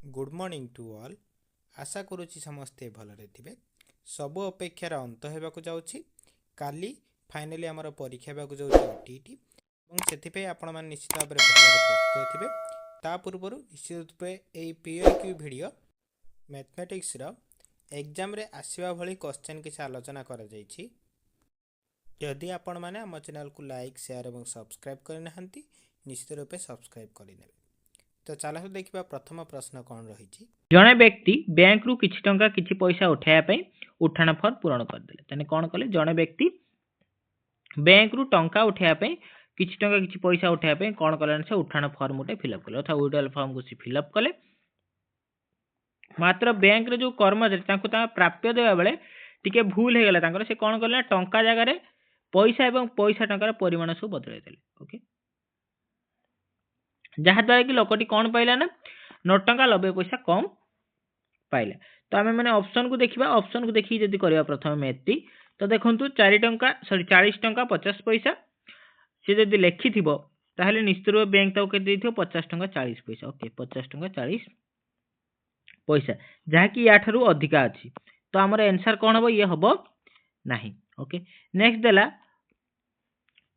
Good morning to all. आशा करुच्ची समस्ते भलरे थिबे। सबु अपेक्षार अंत हेबाकु जाउछि। काली फाइनली आमर परीक्षा हेबाकु जाउछि ओटीईटी एवं सेथिपे आपण मान निश्चित भाबरे भलरे प्रस्तुत थिबे। ता पूर्वरु निश्चित रूपे एई पीआईक्यू वीडियो मैथमेटिक्स रो एग्जाम रे आसीबा भली क्वेश्चन किछ आलोचना करा जाइछि। यदि आपण माने हम चैनल को लाइक शेयर एवं सब्सक्राइब करना हंती निश्चित रूपे सब्सक्राइब करिनेबे। तो चलो देखिबा प्रथम प्रश्न कौन रही। जड़े व्यक्ति बैंक रु किछि टंका किछि पैसा उठाया उठाण फर्म पूरण करदेले ताने कौन कले जड़े व्यक्ति बैंक रु टंका उठाया किछि टंका किछि पैसा उठाया कौन कले से उठाण फर्म उठे फिलअप कले अर्थात विड्रॉल फॉर्म को सी फिलअप कले। मात्र बैंक रे जो कर्मचारी तांको ता प्राप्य देबा बेले टिके भूल हे गेला तांकर से कौन कले टंका जगह रे पैसा एवं पैसा टंकार परिमाण सब बदलै देले। ओके जहाँ द्वारा कि लोकटी कौन पाइला ना 9 टंका 90 पैसा कम पाइला। तो आम मैंने ऑप्शन को देखा ऑप्शन को देखिए जदि करवा प्रथम मैथ टी तो देखु 4 टंका 40 टंका 50 पैसा सी जदि लिखि ताहले निश्चित रूप बैंक ताको केते देथियो 50 टंका 40 पैसा। ओके 50 टंका 40 पैसा जहाँकि या ठारू अधिका अछि तो आमर आंसर कौन हम ये हम नाही। ओके नेक्स्ट देला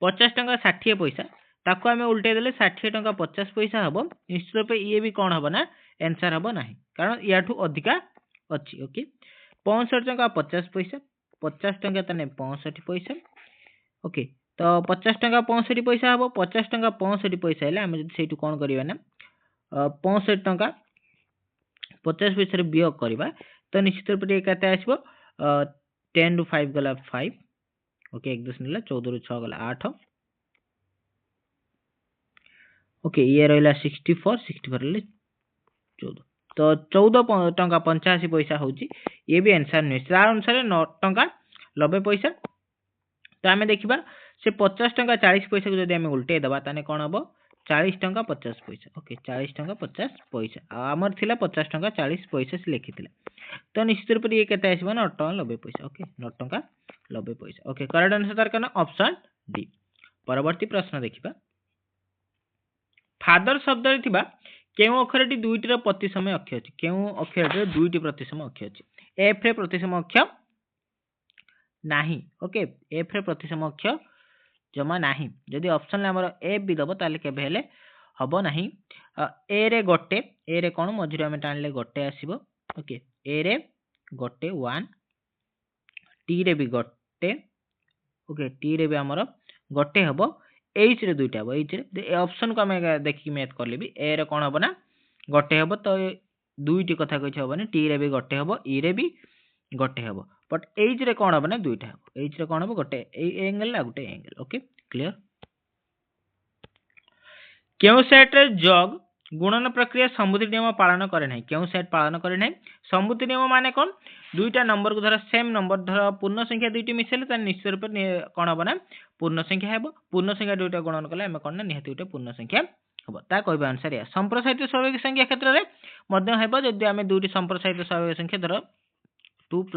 50 टंका 60 पैसा ताको आमे उल्टे देले 60 टंका 50 पैसा हम निश्चित रूप ये भी कौन हम ना आंसर हम ना कारण या ठू अधिका अच्छी। ओके 65 टंका 50 पैसा 50 टंका तने 65 पैसा। ओके तो 50 टंका 65 पैसा हम 50 टंका 65 पैसा हेले आमे जदि सेटू कोन करिवा ना 65 टंका 50 पैसा रे वियोग करबा तो निश्चित रूप रे कते आसीबो 10 रु 5 गला 5। ओके 1 10 नेला 14 रु 6 गला 8। ओके ये रहिला 64 64 ले 14 तो 14 टंका 85 पैसा होची ये भी आंसर नहीं तार अनुसार 9 टंका 90 पैसा। तो आमे देखिबा से 50 टंका 40 पैसा को जदि आमे उल्टे दबा ताने कोन हबो 40 टंका 50 पैसा। ओके 40 टंका 50 पैसा आमर थिला 50 टंका 40 पैसा से लिखिथिला तो निश्चित रूप ये केते आसीबो 9 टंका 90 पैसा। ओके 9 टंका 90 पैसा। ओके करेक्ट आंसर तार कना ऑप्शन डी। परवर्ती प्रश्न देखिबा फादर शब्द रे थिबा केउ अक्षरटी दुईटी प्रतिसम अक्षर अछि केउ अक्षर दुईटी प्रतिसम अक्षर अछि एफ रे प्रतिसम अक्षर नाही। ओके एफ रे प्रतिसम अक्षर जमा नाही जदि ऑप्शन ले हमर एफ भी दबो ताले केबे हेले हबो नाही। ए रे गोटे ए रे कोन मझिरे हम टाणले गोटे आसीबो। ओके ए रे गोटे 1 टी रे भी गोटे। ओके टी रे भी हमर गोटे हबो एच रे दुईटा हबो एच रे ऑप्शन को हमें देखि मैथ कर लेबी ए रे कोन हबो ना गोटे हबो तो दुईटी कथा कहि हबो टी रे भी गोटे हबो ई रे भी गोटे हबो बट एच रे कोन हबो ना दुईटा हबो एच रे कोन हबो गोटे एंगल ला गोटे एंगल। ओके क्लियर केउ सेट रे जग गुणन प्रक्रिया समृद्धि नियम पालन करे नाही केउ सेट पालन करे नाही समृद्धि नियम माने कोन दुईटा नंबर को धर सेम नंबर धर पूर्ण संख्या दुईटी मिसेले त निश्चित रूप कोन हबो ना पूर्ण संख्या हेबो पूर्ण संख्या दुईटा गुणन कले हम कोन ना निहति उटे पूर्ण संख्या हबो ता कहबा अनुसार या संप्रसारित स्वाभाविक संख्या क्षेत्र रे मध्य हेबो जदि हम दुईटी संप्रसारित स्वाभाविक संख्या धर 2 +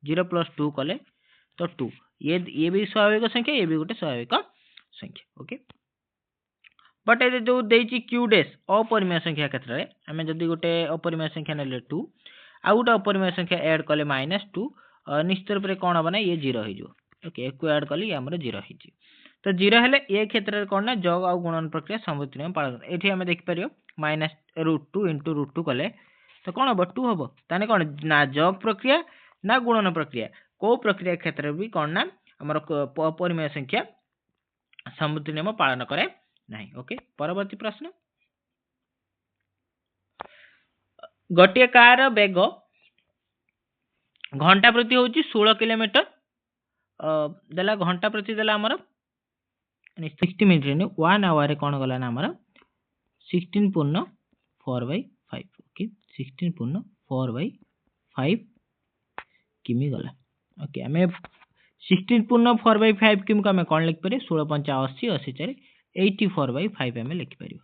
0 + 2 कले तो 2 ये भी स्वाभाविक संख्या ये भी गोटे स्वाभाविक संख्या। ओके बट ए जो देछि क्यू डैश अपरिमेय संख्या क्षेत्र रे हमें जदि गोटे अपरिमेय संख्या नेले 2 आ गोटे अपरिमेय संख्या ऐड कले -2 निश्चित रूप रे कोन हबो ना ये 0 हो जो। ओके एको ऐड कले ये हमर 0 हो जी तो 0 हेले ए क्षेत्र रे कोन ना जग आ गुणन प्रक्रिया समृद्धि नियम पालन एठी हमें देख परियो -√2 * √2 कले तो कोन हबो 2 हबो ताने कोन ना जग प्रक्रिया ना गुणन प्रक्रिया को प्रक्रिया क्षेत्र भी कोन ना हमर अपरिमेय संख्या समृद्धि नियम पालन करे नहीं। ओके परवर्ती प्रश्न गोटे कार बेग घंटा प्रति होची 16 किलोमीटर देला घंटा प्रति देला हमर 60 मिनिट 1 आवर कोन गला ना हमर 16 पूर्ण 4/5। ओके 16 पूर्ण 4/5 किमी गला। ओके हमें 16 पूर्ण 4/5 किमी को हमें कोन लिख पारे 16 × 5 80 80 4 84/5 हमें लिख पारियो।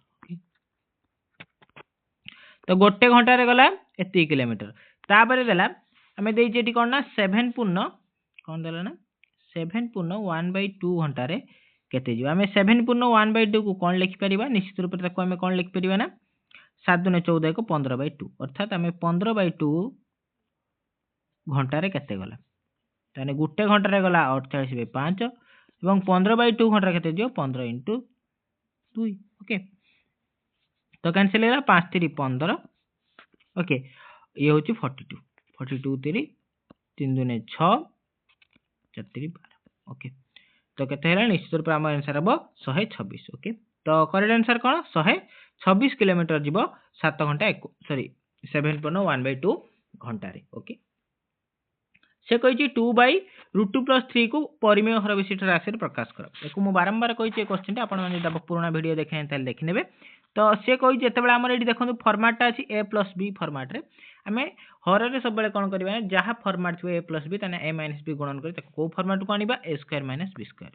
तो गोटे घंटा रे गला एति किलोमीटर तापर देला हमें देई जेटी कोन ना 7 पूर्ण कोन देला ना 7 पूर्ण 1/2 घंटा रे केते जीवा हमें 7 पूर्ण 1/2 को कोन लिखि परिबा निश्चित रूप से ताको हमें कोन लिखि परिबा ना 7 दुने 14 को 15/2 अर्थात आम 15/2 घंटे केते गला ताने गोटे घंटे गला 48/5 और 15/2 घंटे केते दियो 15 × 2 ओके तो कैंसिल है 5 3 15 ओके ये हूँ 42 42 3 3 दुने 6 4 3 12 ओके तो केते है निश्चित रूप आम आंसर हम 126 ओके तो करेक्ट आंसर कौन 126 किलोमीटर जीव 7 घंटा सॉरी 7.1/2 घंटा ओके से कही 2/√2+3 को परिमेय हर विशिष्ट राशि प्रकाश कर देखो मुझे बारंबार कही क्वेश्चन आप पुराना वीडियो देखे देखने तो सी कही जिते आम ये देखो फर्माटा अच्छी a+b फर्माट रे आम हर में सब कौन करवा जहाँ फर्माट थी a+b a - b गुणन कर कौ फर्माट को आने a² - b²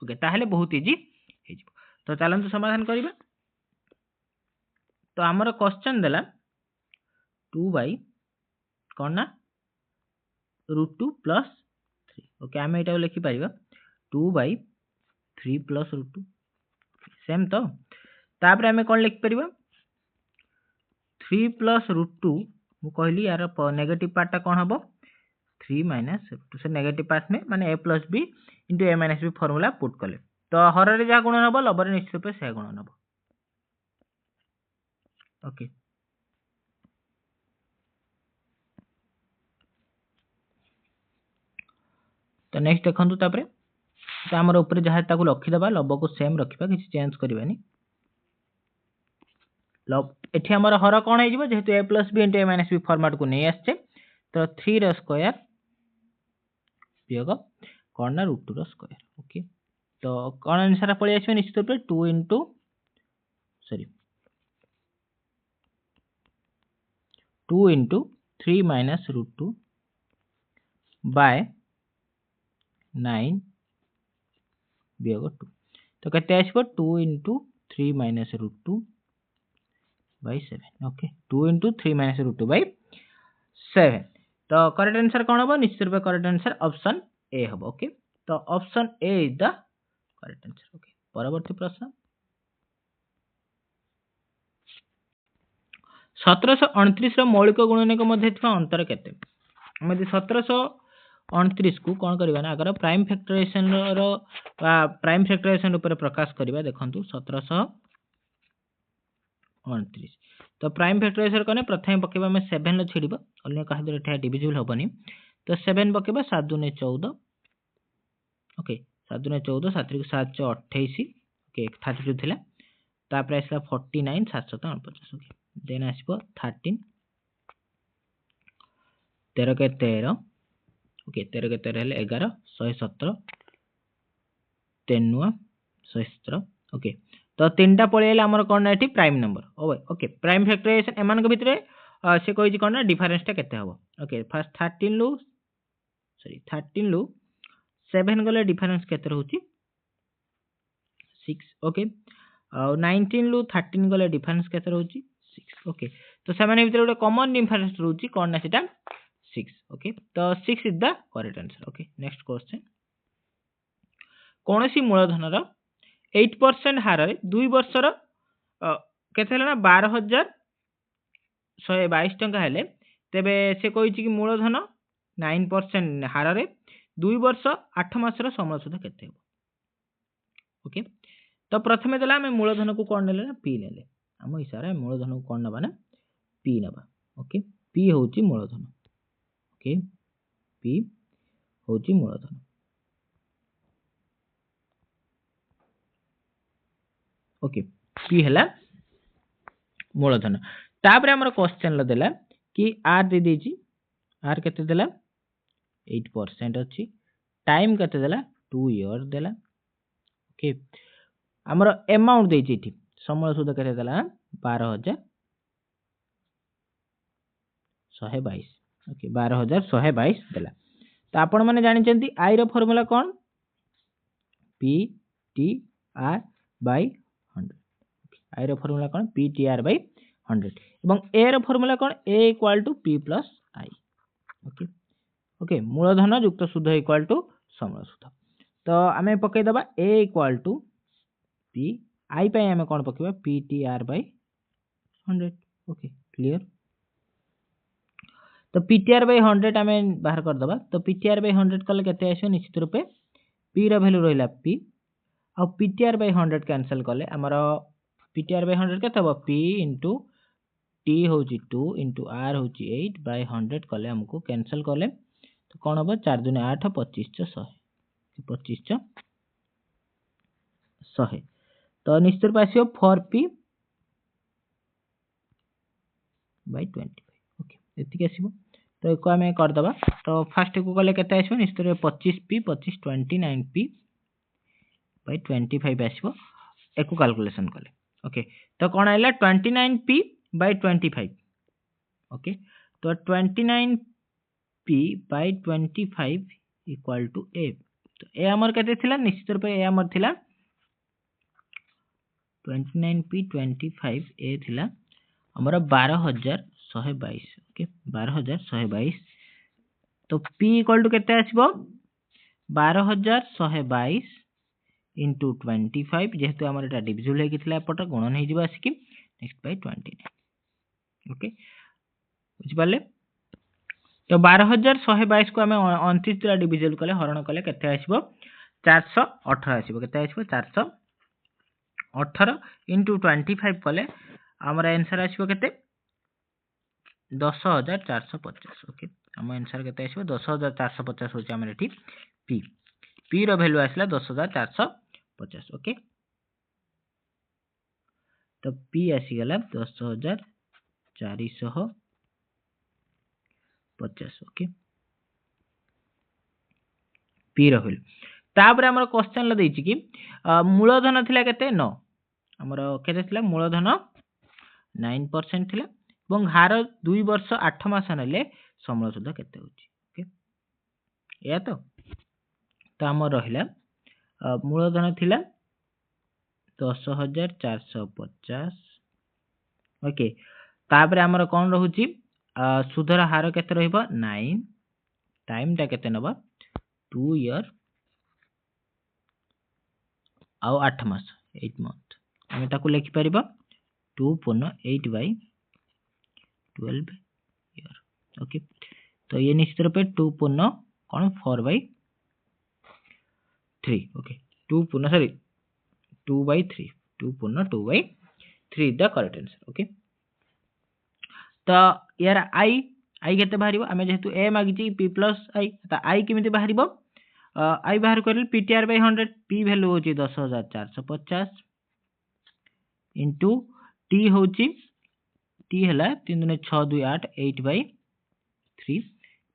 ओके ताहले बहुत इजी तो चलते समाधान करवा तो आमर क्वेश्चन देला 2 कौन ना √2+3 ओके आम यहाँ लिखिपर 2/3+√2 सेम तो तापर आम कौन लिखिपर 3+√2 मु कहली यार नेगेटिव पार्टा कौन हम 3 - √2 से नेगेटिव पार्ट में माने a+b × a - b formula put कले तो हर रे जहाँ गुणन हम लबर निश्चित रूप से गुणन हम ओके तो नेक्स्ट देखो तापर तो आमर ऊपर जहाँ ताको रखीदे लब को सेम रखा किसी चेंज करवानी एठी आमर हर कौन हो जेहेतु a+b × a - b फॉर्मेट को नहीं आसचे तो 3 वियोग कौन ना √2 ओके तो कौन आंसर पलि आस निश्चित रूप 2 × सॉरी 2 × 3 - √2 बाय 9 वियोग 2 तो केते आसबो 2 × 3 - √2 by 7 ओके 2 × 3 - √2 by 7 तो करेक्ट आंसर कौन हम निश्चित रूप करेक्ट आंसर ऑप्शन ए हम ओके तो option A is the correct answer okay परवर्ती प्रश्न 1729 मौलिक गुणनक मध्य अंतर केते 1729 को कौन करबा ना अगर प्राइम फैक्टराइजेशन रो प्राइम फैक्टराइजेशन ऊपर प्रकाश करबा देखंतु 1729 तो प्राइम फैक्टराइजेशन कने प्रथम पकेबा में 7 लो छिड़िबो अन्य कहा दरे एटा डिविजिबल होबनी तो 7 पकेबा 7 दुने 14 ओके 7 दुने 14 7 × 7 = 28 ओके 32 थिला तापर आसला 49 7 7 49 ओके देन आसबो 13 13 के 13 ओके 13 के 13 हेले 11 117 तेनुआ 117 ओके तो तीनटा पळेला हमर कोन एठी prime number okay prime factorization एमान के भितरे से कहि कोन ना डिफरेंस ता केते हबो ओके फर्स्ट 13 लु 7 गले डिफरेंस केते रहउची 6 ओके 19 लु 13 गले डिफरेंस केते रहउची 6 ओके तो सेमाने भितरे गोटे कॉमन डिफरेंस रहउची कोन ना सेटा 6 ओके तो 6 is the correct answer okay next question कोनोसी मूलधन रो 8% हार 2 वर्षर केते ना 12,122 टंका हेले तेबे से कहि कि मूलधन 9% हार 2 वर्ष 8 मासर समय सुध केते हो ओके तो प्रथमे देला हम मूलधन को कोन नेले ना पी नेले हम हिसाब रे मूलधन को कोन नबा ना पी नबा ओके पी होची मूलधन ओके पी होची मूलधन ओके पी हैला मूलधन तापर हमर क्वेश्चन ल देला कि आर दे देजी आर केते देला 8% अछि टाइम केते देला 2 इयर देला ओके हमर अमाउंट देजी इठी समय सुध केते देला 12122 ओके 12122 देला तो आपण माने जानि चंती आई रो फार्मूला कोन P T R by 100 I रो फार्मूला कोन पी टी आर बाय 100 एवं ए रो फार्मूला कोन A = p + i okay okay मूलधन युक्त सुध = समय सुध तो आमे पकै दबा a = p i पे आमे कोन पकेबा p t r by 100 okay clear. तो पीटीआर बाय 100 आम बाहर करदे। तो पीटीआर बाय 100 कले केते आसो निश्चित रूपे पी रो वैल्यू रहिला P uh PTR by 100 cancel कले आमर पीटीआर बाय 100 केते हबो पी इंटू टी होची 2 इंटू आर होची 8 बाय 100 कले हमको कैंसिल कले तो कौन हम 4 दूनी 8 25 100 25 100 तो निश्चित रूप आसो 4p बाय 25 ओके एतिक आसीबो। तो एको आम करदे। तो फास्ट को कले केते आसीबो निश्चित रूप 25p 25 29p बाय 25 आसीबो एको कैलकुलेशन कले ओके। तो कौन आइला 29p बाय 25 ओके। तो 29p बाय 25 इक्वल टू ए। तो ए हमर केते थिला निश्चित रूप ए हमर थिला 29p 25 ए थिला हमर 12122 ओके 12122। तो p इक्वल टू केते आसीबो 12122 इंटू 25 जेहेतु आमर एटा डिविजिबल हेकि थिला एपट गुणन हे जिवो आसी कि नेक्स्ट बाय 29 ओके बुझि पाले। तो 12122 को आम 29 द्वारा डिविजिबल कले हरण कले केते आसीबो 418 आसीबो केते आसीबो 418 इंटू 25 कले आमर आंसर आसीबो केते 10450 ओके। आम आंसर केते आसीबो 10450 होची आमर एठी पी पी रो वैल्यू आसला 10450 ओके। तो पी आसी गला 10450 ओके पी रो वैल्यू। तापर हमर क्वेश्चन ल देछि कि मूलधन थिला केते 9 हमर केते थिला मूलधन 9% थिला এবং হার 2 वर्ष 8 मास नेले समूल सुध केते होची ओके या तो हमर रहिला मूलधन थिला 10450 ओके। तापर हमर कोन रहूची सुधर हार केते रहइबो 9 टाइम ता केते नबा 2 ईयर आउ 8 मास 8 मंथ हम ताकू लिखि परिबा 2.8 बाय 12 ईयर ओके। तो ये निश्चित रूप 2.4 by 3 okay 2 by 3 2.2 by 3 the correct answer okay. तो यार आई केते बाहरिबो आमे जेहेतु ए मागिची p प्लस आई तो आई केमिति बाहरिबो आई बाहर करले ptr बाय 100 p वैल्यू होची 10450 इंटू टी होची टी हला 3 दुने 6 2 8 8 बाय 3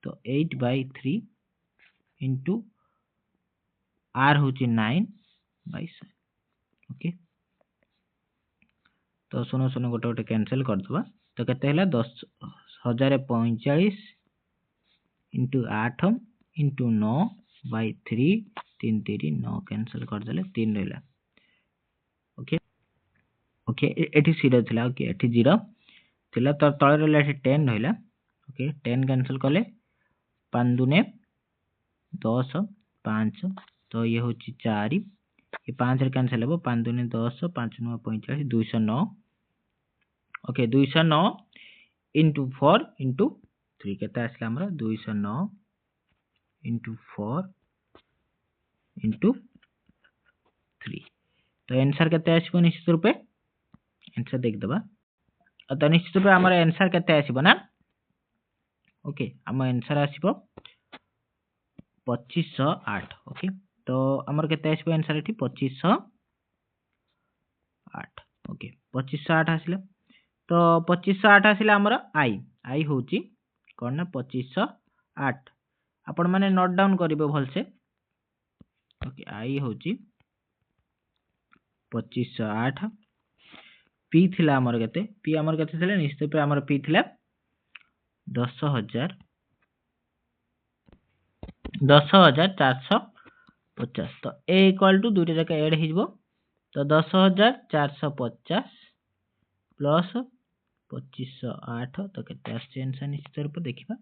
तो 8 बाय 3 इंटू आर होची 9 बाय 7 ओके। तो सुनो सुनो गोटे गोटे कैंसिल कर दबा तो केते हला 10045 इंटू 8 इंटू 9 बाय 3 3 3 9 कैंसिल कर देले 3 रहला ओके ओके एठी 0 थिला ओके एठी 0 थिला तो तळे रहला एठी 10 रहला ओके 10 कैंसिल कले 5 दुने 10 5 तो ये होची 4 ये 5 रे कैंसिल हो 5 दुने 10 5 9 45 209 ओके 209 इंटू 4 इंटू 3 केते आसला हमरा 209 इंटू 4 इंटू 3 तो आंसर केते आसीबो निश्चित रूपे आंसर देख दबा तो निश्चित रूपे हमर आंसर केते आसीबो ना ओके हम आंसर आसीबो 2508 ओके। तो हमर केते आसीबो आंसर एठी 2508 ओके 2508 आसीला तो 2508 आसीला हमर आई होची कोन ना 2508 आपण माने नोट डाउन करिवे भल से ओके आई होची 2508 पी थिला हमर केते पी हमर केते थिला निश्चित पे हमर पी थिला 10450 तो ए इक्वल टू दुइटा जका ऐड हिजबो तो 10450 प्लस 2508 तो केते आछे आंसर निश्चित रूप देखिबा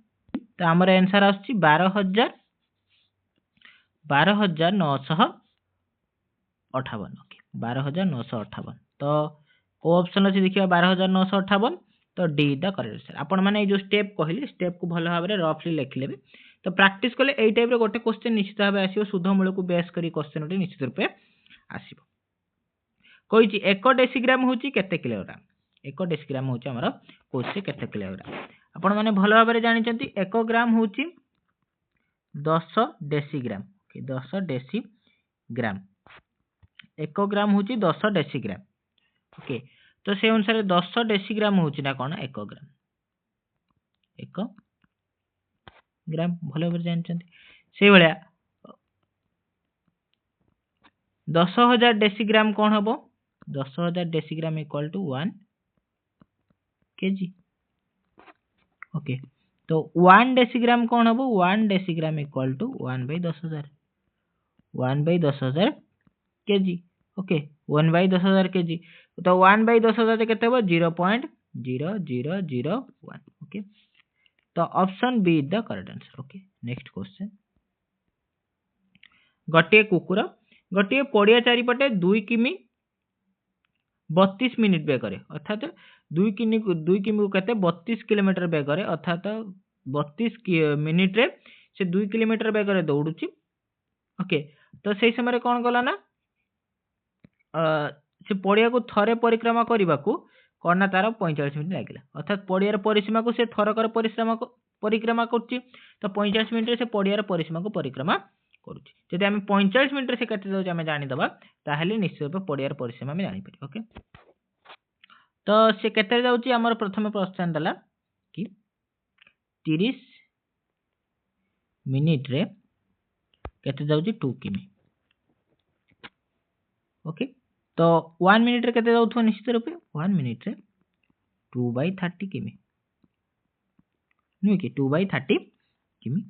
तो हमर आंसर आछी 12958 ओके 12958 तो ओ ऑप्शन अच्छी देखिए 12,958 तो डी द करेक्ट आंसर। आपण मैंने जो स्टेप कहली स्टेप को भल भाव रफली लिखले तो प्रैक्टिस कले एई टाइप रे गोटे क्वेश्चन निश्चित भाव आसीबो शुद्ध मूल को बेस करी क्वेश्चन उठे निश्चित रूपे आसीबो। कहिछि 1 डेसीग्राम होछि केते किलोग्राम 1 डेसीग्राम होछि हमर कोसे केते किलोग्राम आपण माने भल भाव रे जानि चंती 1 ग्राम होछि 10 डेसीग्राम 10 डेसीग्राम 1 ग्राम होछि 10 डेसीग्राम ओके तो से अनुसार 10 डेसीग्राम होछि ना कोन 1 ग्राम 1 ग्राम भल भाव जानि चंती से भलिया 10,000 डेसीग्राम कोन हबो 10,000 decigram equal to 1 KG okay तो 1 डेसीग्राम कौन हम 1 decigram equal to 1/10,000 1/10,000 KG okay 1/10,000 KG तो 1/10,000 केते हो 0.0001 ओके तो option B is the correct answer okay next question गोटे कुकुर गोटे पड़िया चारिपटे 2 किमी 32 मिनिट बेगरे अर्थात 2 किमी को कहते 32 किलोमीटर बेगरे अर्थात 32 मिनिट रे से 2 किलोमीटर बेगरे दौड़ुची ओके तो सही समय कौन कला ना से पड़िया को थरे परिक्रमा करने को कौन ना तार 45 मिनिट लगे अर्थात पड़ियार परिसीमा को से थरकर परिक्रमा कर तो 45 मिनिट से पड़ियार परिसीमा को परिक्रमा करुँच 45 मिनिट से केते दउछ आमे जानिदबा ताहेले निश्चित रूप पड़ियार परिसीमा में जानि पारि ओके तो से केते जाउची हमर प्रथम प्रश्न दला कि 30 मिनिट रे केते जाउची 2 किमी ओके तो 1 मिनिट रे केते जाउथो निश्चित रूप 1 मिनिट रे 2/30 किमी नुई कि 2/30 किमी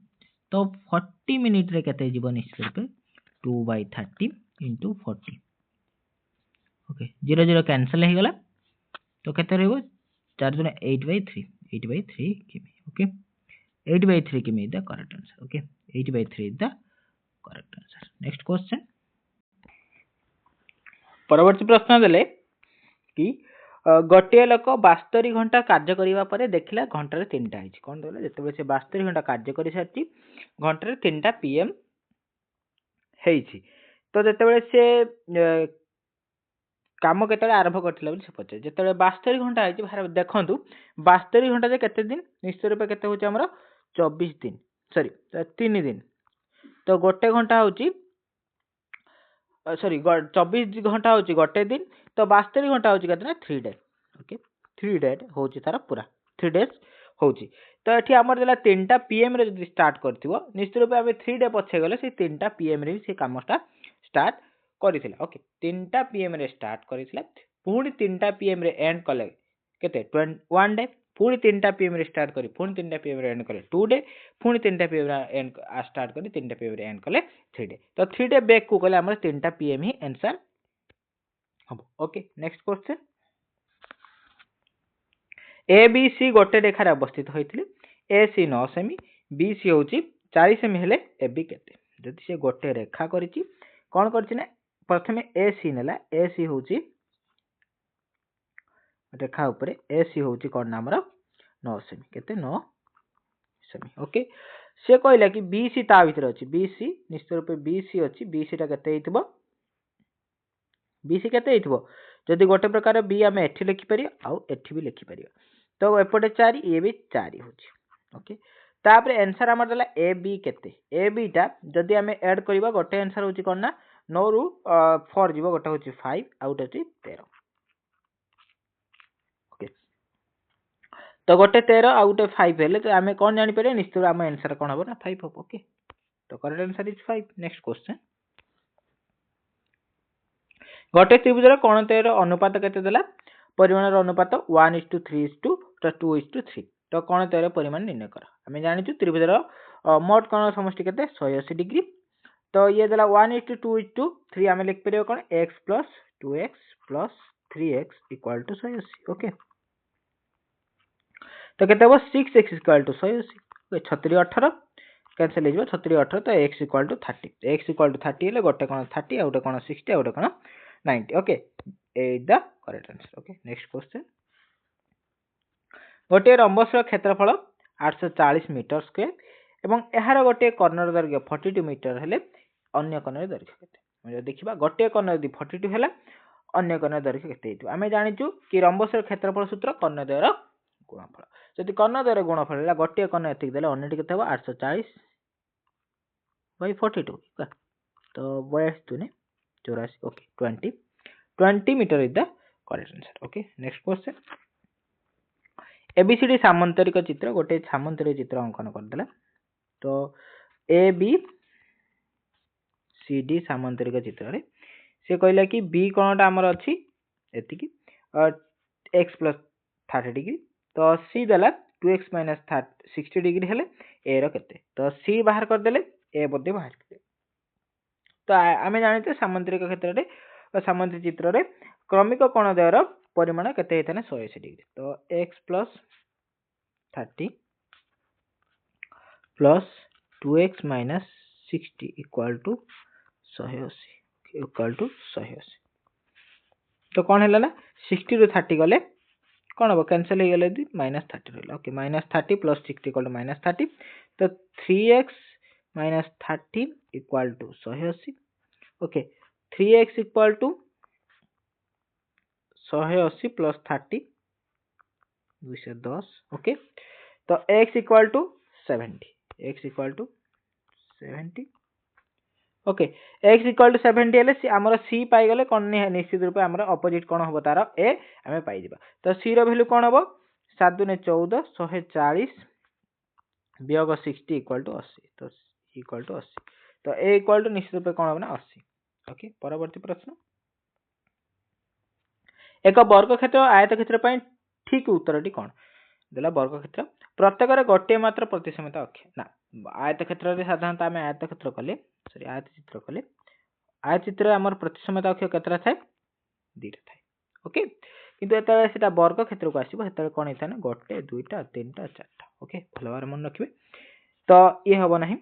तो 40 मिनिट रे केते जीव निश्चित रूप 2/30 into 40 ओके 0 0 कैंसिल हो गला तो केते रहबो 4 दुना 8/3 किमी ओके 8/3 किमी is the correct answer okay 8/3 is the correct answer next question परवर्ती प्रश्न देले कि गोटे लोक 72 घंटा कार्य करिवा परे देखिला घंटा 3टा आइछि कोन देले जेतेबे से 72 घंटा कार्य करि सारछि घंटा 3टा पीएम हेइछि तो जेतेबे से काम केतले आरंभ करथिला बोली से पचे जेतेबे 72 घंटा आइछि भार देखंतु 72 घंटा जे केते दिन निश्चित रूप केते होछि हमरो 24 दिन सॉरी 3 दिन तो गोटे घंटा होछि सॉरी 24 घंटा होछि गोटे दिन तो 72 घंटा होछि केतना 3 डे ओके 3 डे होछि तारा पूरा 3 डेज होछि तो एठी हमर देला 3टा पीएम रे जदि स्टार्ट करथिबो निश्चित रूप आबे 3 डे पछे गले से 3टा पीएम रे से कामटा स्टार्ट करिथिला ओके 3टा पीएम रे स्टार्ट करिथिला पुणी 3टा पीएम रे एंड कले केते 21 डे पुणी 3टा पीएम रे स्टार्ट करी पुणी 3टा पीएम रे एंड कले 2 डे पुणी 3टा पीएम रे एंड स्टार्ट करी 3टा पीएम रे एंड कले 3 डे तो 3 डे बैक को कले हमर 3टा पीएम ही आंसर हबो okay next question A B C गोटे रेखा रे अवस्थित होइथिले ए सी 9 सेमी बी सी होची 4 सेमी हेले ए बी केते जदि से गोटे रेखा करिछि कोन करछि ना प्रथमे ए सी नेला ए सी होची रेखा ऊपर ए सी होची कोन नामर 9 सेमी केते 9 सेमी ओके से कहला कि बी सी ता भीतर अछि बी सी निश्चित रूप बी सी अछि बी सी ता केते हेतिबो बी सी केते हेतिबो जदि गोटे प्रकार बी आमे एठी लिखि पारि आ एठी भी लिखि पारि तो एपटे 4 ए भी 4 होची ओके तापर आंसर हमर दला ए बी केते ए बी ता जदि आमे ऐड करबा गोटे आंसर होची कोन ना 9 रु 4 जीवो गोटे होची 5 आउट होची 13 ओके तो गोटे 13 आ गोटे 5 हेले तो आमे कोन जानि पारे निश्चित आमे आंसर कोन हबो ना 5 हबो ओके तो correct answer is 5 next question गोटे त्रिभुजर कोणतेर अनुपात केते देला परिमाणर अनुपात 1:3:2:3 तो कोणतेर परिमाण निर्णय कर आमे जानिछु त्रिभुजर मोट कोण समष्टि केते 180 डिग्री तो ये देला 1:2:3 आमे लिख परियो कोन x + 2x + 3x = 180 ओके तो केते हो 6x = 180 36 18 कैंसिल हो 36 18 तो x = 30 x = 30 हेले गोटे कोन 30 आ गोटे कोन 60 आ गोटे कोन 90. Okay, is the correct answer. Okay, next question. गोटे रंबस क्षेत्रफल 840 मीटर स्क्वायर एवं यार गोटे कर्णर दैर्घ्य 42 मीटर हेले अन्य कर्णर दैर्घ्य केते देखिबा गोटे कर्णर यदि 42 हैला अन्य कर्णर दैर्घ्य केते हेतु आमे जानिचु कि रंबस क्षेत्रफल सूत्र कर्णद्वयर गुणनफल जदि कर्णद्वयर गुणनफल हैला गोटे कर्ण एतिक देले अन्यटी केते हो 840 by 42 तो 82 दुने 84 okay 20 metre is the correct answer okay next question ABCD सामांतरिक चित्र गोटे सामांतरिक चित्र अंकन करदेला तो ए बी सी डी सामांतरिक चित्र रे से कहला कि बी कोणटा हमर अछि एतिकी x प्लस 30 डिग्री तो सी देला 2x माइनस 60 डिग्री हेले ए रो केते तो सी बाहर कर देले ए बदे बाहर कर तो आमे जानिते सामांतरिक क्षेत्र रे सामांतरिक चित्र रे क्रमिक कोण द्वयर परिमाण केते हेतने 180 डिग्री तो x plus 30 plus 2x minus 60 equal to 180 तो कौन है ना 60 रु 30 गले कौन हम कैंसल हो गले माइनस 30 रहा okay minus 30 plus 60 equal to minus 30 तो 3x minus 30 equal to 180 okay 3x equal to 180 plus 30 210 okay तो x equal to 70 okay x equal to 70 हेले हमर c पाई गले कोन निश्चित रूप हमर ऑपोजिट कोन होबो तार a हमें पाई दिबा तो c रो वैल्यू कोन होबो 7 दुने 14 140 वियोग 60 इक्वल टू 80 तो इक्वल टू 80 तो a इक्वल टू निश्चित रूप कोन होबो ना 80 ओके परवर्ती प्रश्न एक वर्ग क्षेत्र आयत क्षेत्र पई ठीक उत्तरटी कोन देला वर्ग क्षेत्र प्रत्येक रे गोटे मात्र प्रतिसमता अक्ष ना आयत क्षेत्र रे साधारणतः आमे आयत क्षेत्र कले सॉरी आयत चित्र कले आयत चित्र हमर प्रतिसमता अक्ष केतरा थाए दीटा थाए ओके किंतु एता सेटा वर्ग क्षेत्र को आसीबो हेतले कोन हेता ना गोटे दुईटा तीनटा चारटा ओके भलो बार मन रखिबे तो ये हबो नाही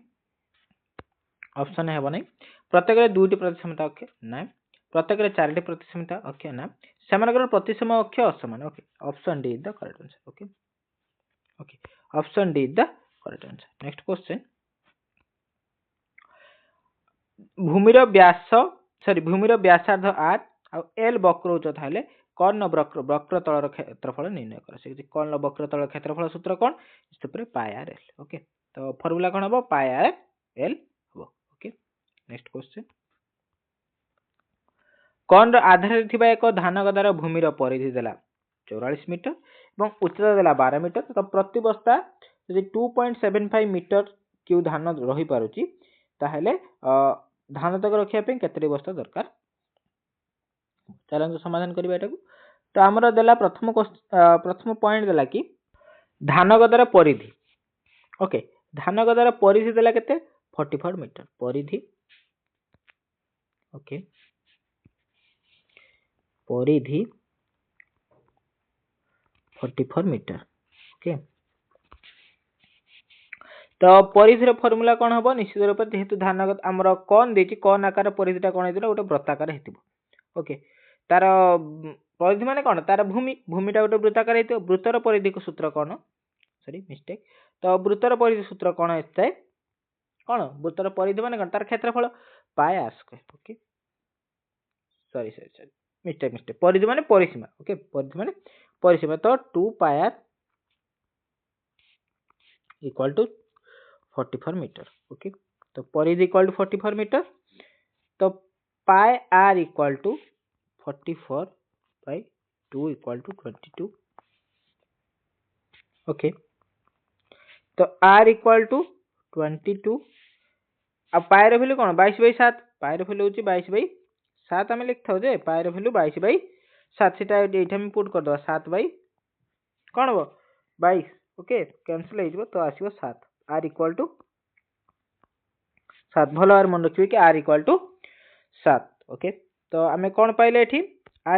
ऑप्शन हबो नाही प्रत्येक रे दुईटी प्रतिसमता अक्ष ना प्रत्येक रे चारटी प्रतिसमता अक्ष ना सेमानकर प्रतिसम अक्ष असमान okay option D is the correct answer okay okay option D is the correct answer next question भूमिर व्यास सॉरी भूमिर व्यासार्ध r आ l वक्र उच्चता हेले कर्ण वक्र तलर क्षेत्रफल निर्णय कर से कर्ण वक्र तलर क्षेत्रफल सूत्र कोन इस ऊपर पाई r l ओके तो फार्मूला कोन हबो पाई r l हबो ओके नेक्स्ट क्वेश्चन कर्ण आधार रे थिबा एक धान गदार भूमिर परिधि देला 44 मीटर एवं उच्चता देला 12 मीटर तो प्रति बस्ता यदि 2.75 मीटर क्यू धान रही पारुची ताहेले धान तक रखिया पे केतरी बस्ता दरकार चलन समाधान करिबा एटा तो हमर देला प्रथम पॉइंट देला कि धान गदार परिधि ओके धान गदार परिधि देला केते 44 मीटर परिधि ओके परिधि 44 मीटर ओके तो परिधि फॉर्मूला कोन हबो निश्चित रूप जेहेतु धान हमर कोन देछि कोन आकार परिधिटा कोन हेतिला गोटे वृत्ताकार हेतिबो ओके तार परिधि माने कोन तार भूमिटा गोटे वृत्ताकार हेतिबो वृत्तर परिधि को सूत्र कोन सॉरी मिस्टेक तो वृत्तर परिधि सूत्र कोन हेतै कोन वृत्तर परिधि माने कोन तार क्षेत्रफल pi r square okay sorry mistake परिधि माने परिसीमा ओके परिधि माने परिसीमा तो 2 pi r equal to 44 metre okay तो परिधि इक्वल टू 44 मीटर तो pi r equal to 44 by 2 equal to 22 okay तो r इक्वल टू 22 अब पाई रो वैल्यू कोन 22 बाय 7 पाई रो वैल्यू होची 22 बाय 7 हमें लिख थाउ जे पाई रो वैल्यू 22 बाय 7 सेटा एठा हम पुट कर दो 7 बाय कोन हो 22 ओके कैंसिल हो जबो तो आसीबो 7 r इक्वल टू 7 भलो आर मन रखिबे कि r इक्वल टू 7 ओके तो हमें कोन पाइले एठी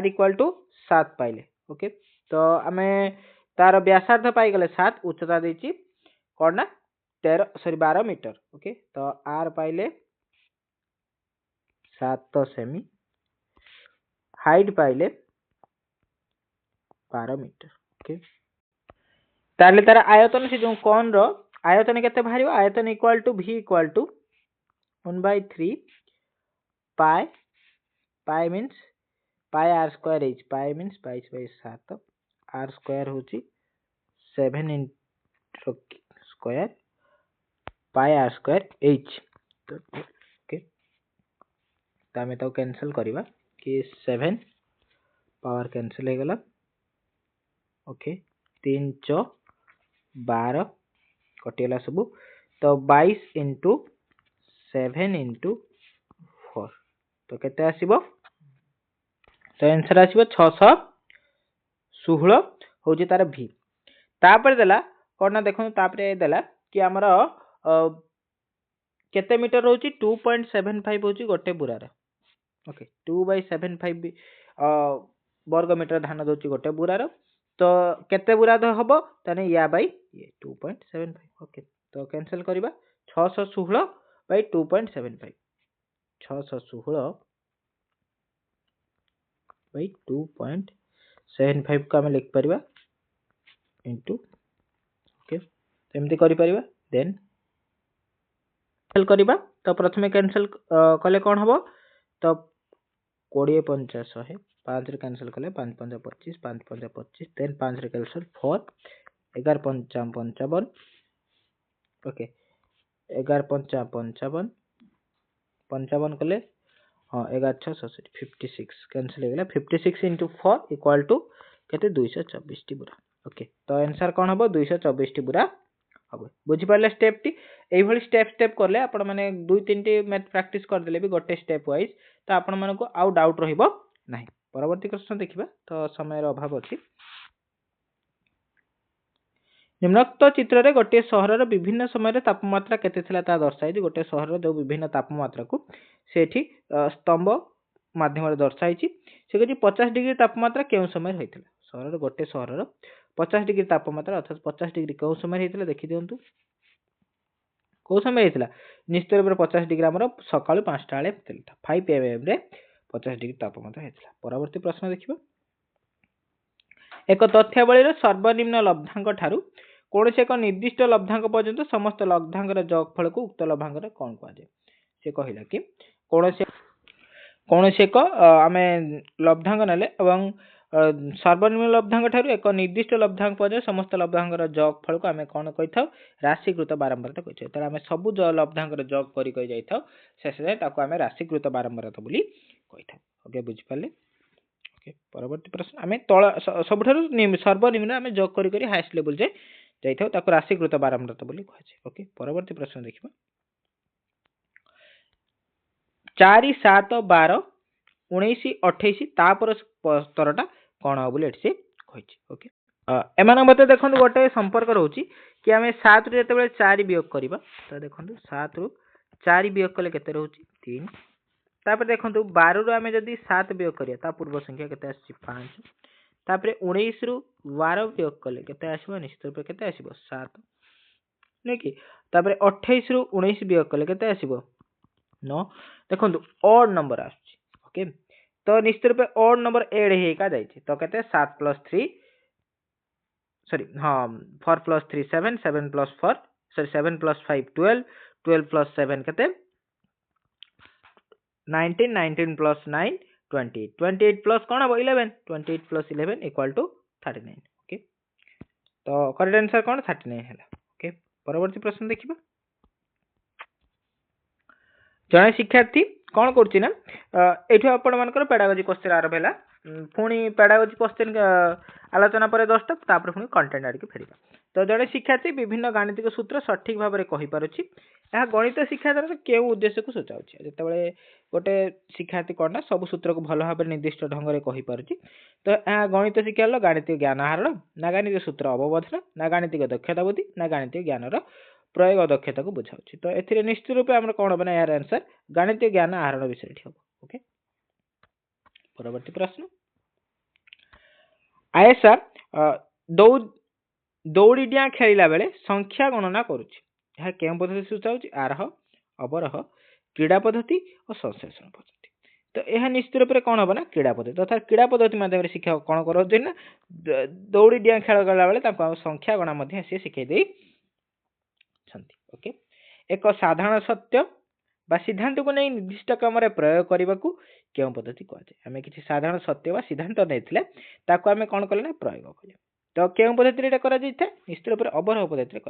r इक्वल टू 7 पाइले ओके तो हमें तार व्यासार्ध पाई गले 7 उच्चता देछि कोन ना 12 मीटर ओके तो r पाइले 7 सेमी हाइट पाइले 12 मीटर ओके ताले तार आयतन से जो कोन रो आयतन केते बाहर आयतन equal to v equal to 1/3 pi pi means pi r square h pi means 22/7 r square होची 7 into square pi r square h तो ओके तो आम तो कैंसल करवा कि 7 पावर कैंसल हो गला ओके 3 × 12 कटिगला सब तो 22 इंटू 7 इंटू 4 तो केते आसीबो तो आंसर आसीबो 616 होची तार v तापर देला कोन ना देखो तापर देला कि हमर केते मीटर होची 2.75 होची गोटे बुरार ओके 2/75 वर्ग मीटर धान दोची गोटे बुरार तो केते बुरा हबो तने या बाय 2.75 ओके तो कैंसिल करबा 616 बाय 2.75 616 बाय 2.75 को हम लिख परिबा इनटू ओके तो एमती करि परिबा देन कैंसिल करबा तो प्रथमे कैंसिल कले कोन हबो तो 20 50 100 5 रे कैंसिल कले 5 5 25 5 5 25 देन 5 रे कैंसिल 4 11 5 55 ओके 11 5 55 55 कले हाँ 11 6 67 56 कैंसिल हो गला 56 इंटू 4 इक्वल टू केते 224 टी बुरा ओके तो आंसर कोन हबो 224 टी बुरा हबो बुझी पाले स्टेप टी एई भली स्टेप करले आपण माने 2 3 टी मैथ प्रैक्टिस कर देले भी गोटे स्टेप वाइज तो आपण माने को आउ डाउट रहिबो नाही परवर्ती क्वेश्चन देखिबा तो समय रो अभाव अछि निम्नोक्त चित्र रे गोटे शहर रो विभिन्न समय रे तापमात्रा केते थिला ता दर्शाइ जे गोटे शहर रो जो विभिन्न तापमात्रा को सेठी स्तंभ माध्यम रे दर्शाइ छि से कि 50 डिग्री तापमात्रा केउ समय होइथिला शहर रो गोटे शहर रो 50 डिग्री तापमात्रा अर्थात 50 डिग्री केउ समय होइथिला देखि दियंतु को समय होइथिला निश्चित रूप 50 डिग्री हमर सकाळ 5 टा बेले थिला 5 एम रे 50 डिग्री तापमात्रा होइथिला परवर्ती प्रश्न देखिबा एक तथ्यावली रो सर्वनिम्न लब्धांक ठारू कौन से एक निर्दिष्ट लब्धांक पर्यंत समस्त लब्धांक जोगफल को उक्त लब्धांक कौन कह जाए से कहला कि कौन से एक आमे लब्धांक नेले एवं सर्वनिम्न लब्धांक ठारू एक निर्दिष्ट लब्धांक पर्यंत समस्त लब्धांक जोगफल को आमे कौन कहि थाउ राशिकृत बारंबारता कहि थाउ त आमे सब लब्धांक जोग करि कहि जाई थाउ शेषे ताको आमे राशिकृत बारंबारता बोली कहि थाउ ओके बुझि पाले ओके परवर्ती प्रश्न आमे तळ सबठारू सर्वनिम्न आमे जोग करि करि हाईएस्ट लेवल जे जाइथाउ ताको राशिकृत बारंबारता बोली कहै ओके परवर्ती प्रश्न देखिबा 4 7 12 19 28 तापर स्तरटा कोन हो बोली एठी से कहै ओके एमान मते देखंतु गोटे संपर्क रहउची कि आमे 7 रु जते बेले 4 वियोग करबा त देखंतु 7 रु 4 वियोग कले केते रहउची 3 तापर देखंतु 12 रु आमे जदी 7 वियोग करिया ता पूर्व संख्या केते आसी 5 तापर 19 रु 12 वियोग कले केते आसीबो निश्चित रूप केते आसीबो 7 नै कि तापर 28 रु 19 वियोग कले केते आसीबो 9 देखंतु ऑड नंबर आछी ओके तो निश्चित रूप ऑड नंबर ऐड हेका जाईची तो केते 7 + 3 सॉरी हां 4 + 3 7 7 + 4 सॉरी 7 + 5 12 12 + 7 केते 19 19 + 9 28 28 प्लस कौन हम 11 28 + 11 = 39 ओके तो करेक्ट आंसर कौन 39 है ओके परवर्ती प्रश्न देखिबा जने शिक्षार्थी कौन करछि ना एठो आपण मानकर पेडागोजी क्वेश्चन आरंभ हैला पुणी पेडागोजी क्वेश्चन आलोचना पर 10टा तापर पुणी कंटेंट आडि फेरिबा तो जने शिक्षार्थी विभिन्न गाणितिक सूत्र सठिक भाव में कहि पारुछि यह गणित शिक्षा द्वारा केउ उद्देश्य को सूचाउछि जते बेले गोटे शिक्षार्थी कोना सब सूत्र को भलो भाव निर्दिष्ट ढंग रे कहि पारुछि तो यह गणित शिक्षा लो गाणितिक ज्ञान आहरण ना गाणितिक सूत्र अवबोधन ना गाणितिक दक्षता बुद्धि ना गाणितिक ज्ञान रो प्रयोग दक्षता को बुझाउछि तो एथिरे निश्चित रूप हमर कोन बना यार आंसर गाणितिक ज्ञान आहरण विषय ठीक हो ओके परवर्ती प्रश्न आयसा दौड़ी डिया खेलिला बेले संख्या गणना करुछि यह केउ पद्धति सूचाउछि आरह अवरह क्रीड़ा पद्धति और संश्लेषण पद्धति तो यह निश्चित रूप से कौन हम ना क्रीड़ा पद्धति अर्थात क्रीड़ा पद्धति माध्यम शिक्षक कौन करते ना दौड़ी डिया खेल कला बेले संख्या गणा सी शिखई दे ओके एक साधारण सत्य बा सिद्धांत को नहीं निर्दिष्ट कम प्रयोग करने को क्यों पद्धति कहुए आम किसी साधारण सत्य बा सिद्धांत नहीं आम कौन कले ना प्रयोग कले तो क्यों पद्धति निश्चित रूप से अवरोह पद्धति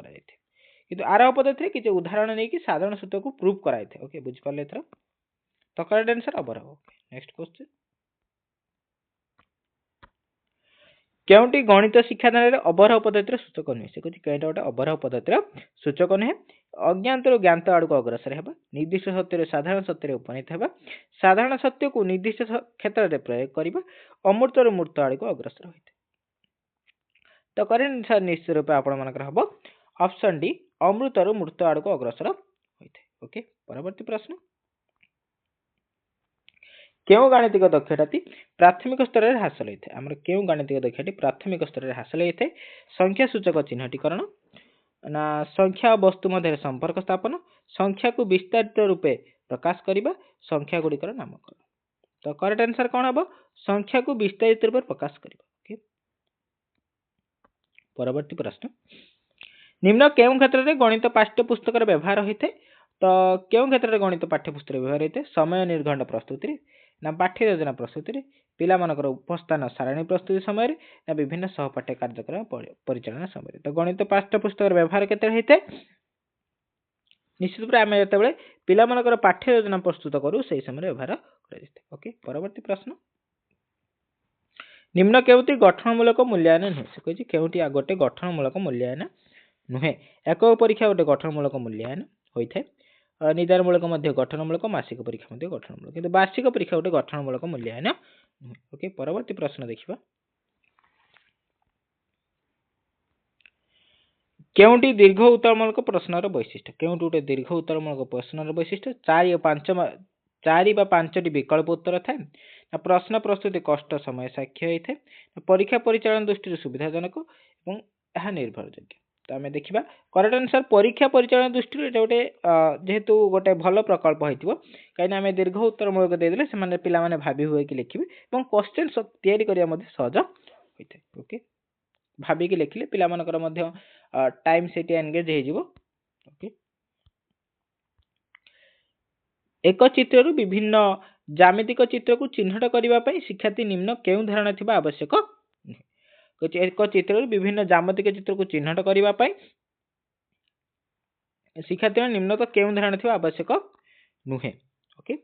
किंतु आरोह पद्धति किसी उदाहरण नहीं कि साधारण सत्य को प्रूव कराई थे ओके बुझिपारे एथर तो करेक्ट आंसर अवरोह नेक्स्ट क्वेश्चन केउटी गणित शिक्षादान अवरोह पद्धतिर सूचक नुहे से कहते कईटा गोटे अवरोह पद्धतिर सूचक नुहे अज्ञात ज्ञात आड़ को अग्रसर होगा निर्दिष्ट सत्य साधारण सत्य उपनीत होगा साधारण सत्य को निर्दिष्ट क्षेत्र में प्रयोग करने अमूर्त मूर्त आड़ को अग्रसर होता तो करेक्ट आंसर निश्चित रूप आपण हम ऑप्शन डी अमृत मूर्त आड़ को अग्रसर होता है ओके परवर्ती प्रश्न क्यों गाणितिक दक्षताटी प्राथमिक स्तर में हासिल होता है आमर क्यों गाणितिक दक्षताटी प्राथमिक स्तर में हासिल होता है संख्या सूचक चिन्हटीकरण ना संख्या वस्तु मध्य संपर्क स्थापन संख्या को विस्तारित रूपे प्रकाश करने संख्या गुड़िकर नामकरण तो करेक्ट आंसर कौन हम संख्या को विस्तारित रूप प्रकाश करने परवर्ती प्रश्न निम्न केउं क्षेत्र में गणित पाठ्यपुस्तक व्यवहार होता है तो केउं क्षेत्र में गणित पाठ्यपुस्तक व्यवहार होता है समय निर्घंट प्रस्तुति ना पाठ्य योजना प्रस्तुति पिला मानकर उपस्थान सारणी प्रस्तुति समय ना विभिन्न सहपाठ्य कार्यक्रम परिचालन समय तो गणित पाठ्यपुस्तक व्यवहार केते होता है निश्चित रूप आम जो पिला मानकर पाठ्य योजना प्रस्तुत करूँ से समय व्यवहार कर ओके परवर्ती प्रश्न निम्न केउटी गठनमूलक मूल्यांकन नुहे से कही केउटी गोटे गठनमूलक मूल्यांकन नुहे एक परीक्षा गोटे गठनमूलक मूल्यांकन होता है निदानमूलक गठनमूलक मासिक परीक्षा गठनमूलक किंतु वार्षिक परीक्षा गोटे गठनमूलक मूल्यांकन नुहे ओके परवर्ती प्रश्न देखिबा केउटी दीर्घ उत्तरमूलक प्रश्नर वैशिष्ट्य केउटी गोटे दीर्घ उत्तरमूलक प्रश्नर वैशिष्ट्य 4 बा 5 विकल्प उत्तर थाए प्रश्न प्रस्तुति कष्ट समय साक्ष्य होता है परीक्षा परिचालन दृष्टि सुविधाजनक और निर्भरयोग्य तो आम देखा करेक्ट आंसर परीक्षा परिचालन दृष्टि गोटे जेहेतु गोटे भल प्रकल्प हो कहीं आम दीर्घ उत्तरमूलक देदेले से पिला भावी हुए कि लिखे और क्वेश्चन तैयारी करने सहज होता है ओके भाविकी लिखिले पिला मानकर टाइम से एंगेज हो ओके एक चित्र विभिन्न ज्यामितिक चित्र को चिन्हट करने शिक्षार्थी निम्न केउं धारणा थिबा आवश्यक एक चित्र विभिन्न ज्यामितिक चित्र को चिन्हट करने शिक्षार्थी निम्न तो केउं धारणा थिबा आवश्यक नुहे ओके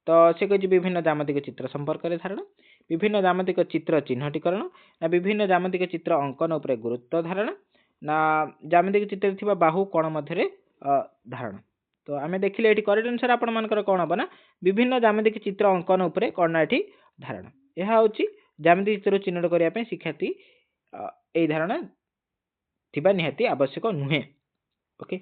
तो से कही विभिन्न ज्यामितिक चित्र संपर्क में धारणा विभिन्न ज्यामितिक चित्र चिन्हटीकरण ना विभिन्न ज्यामितिक चित्र अंकन उपरे गुरुत्व धारणा ना ज्यामितिक चित्र थिबा बाहु कोण मध्य धारणा तो आम देखिले ये करेक्ट आंसर आपण मानकर कौन हम ना विभिन्न ज्यामितिक चित्र अंकन उपरे कौन ना ये धारणा यह हूँ ज्यामितिक चित्र चिन्हट करने शिक्षार्थी यही धारणा थिबा निहाती आवश्यक नुहे ओके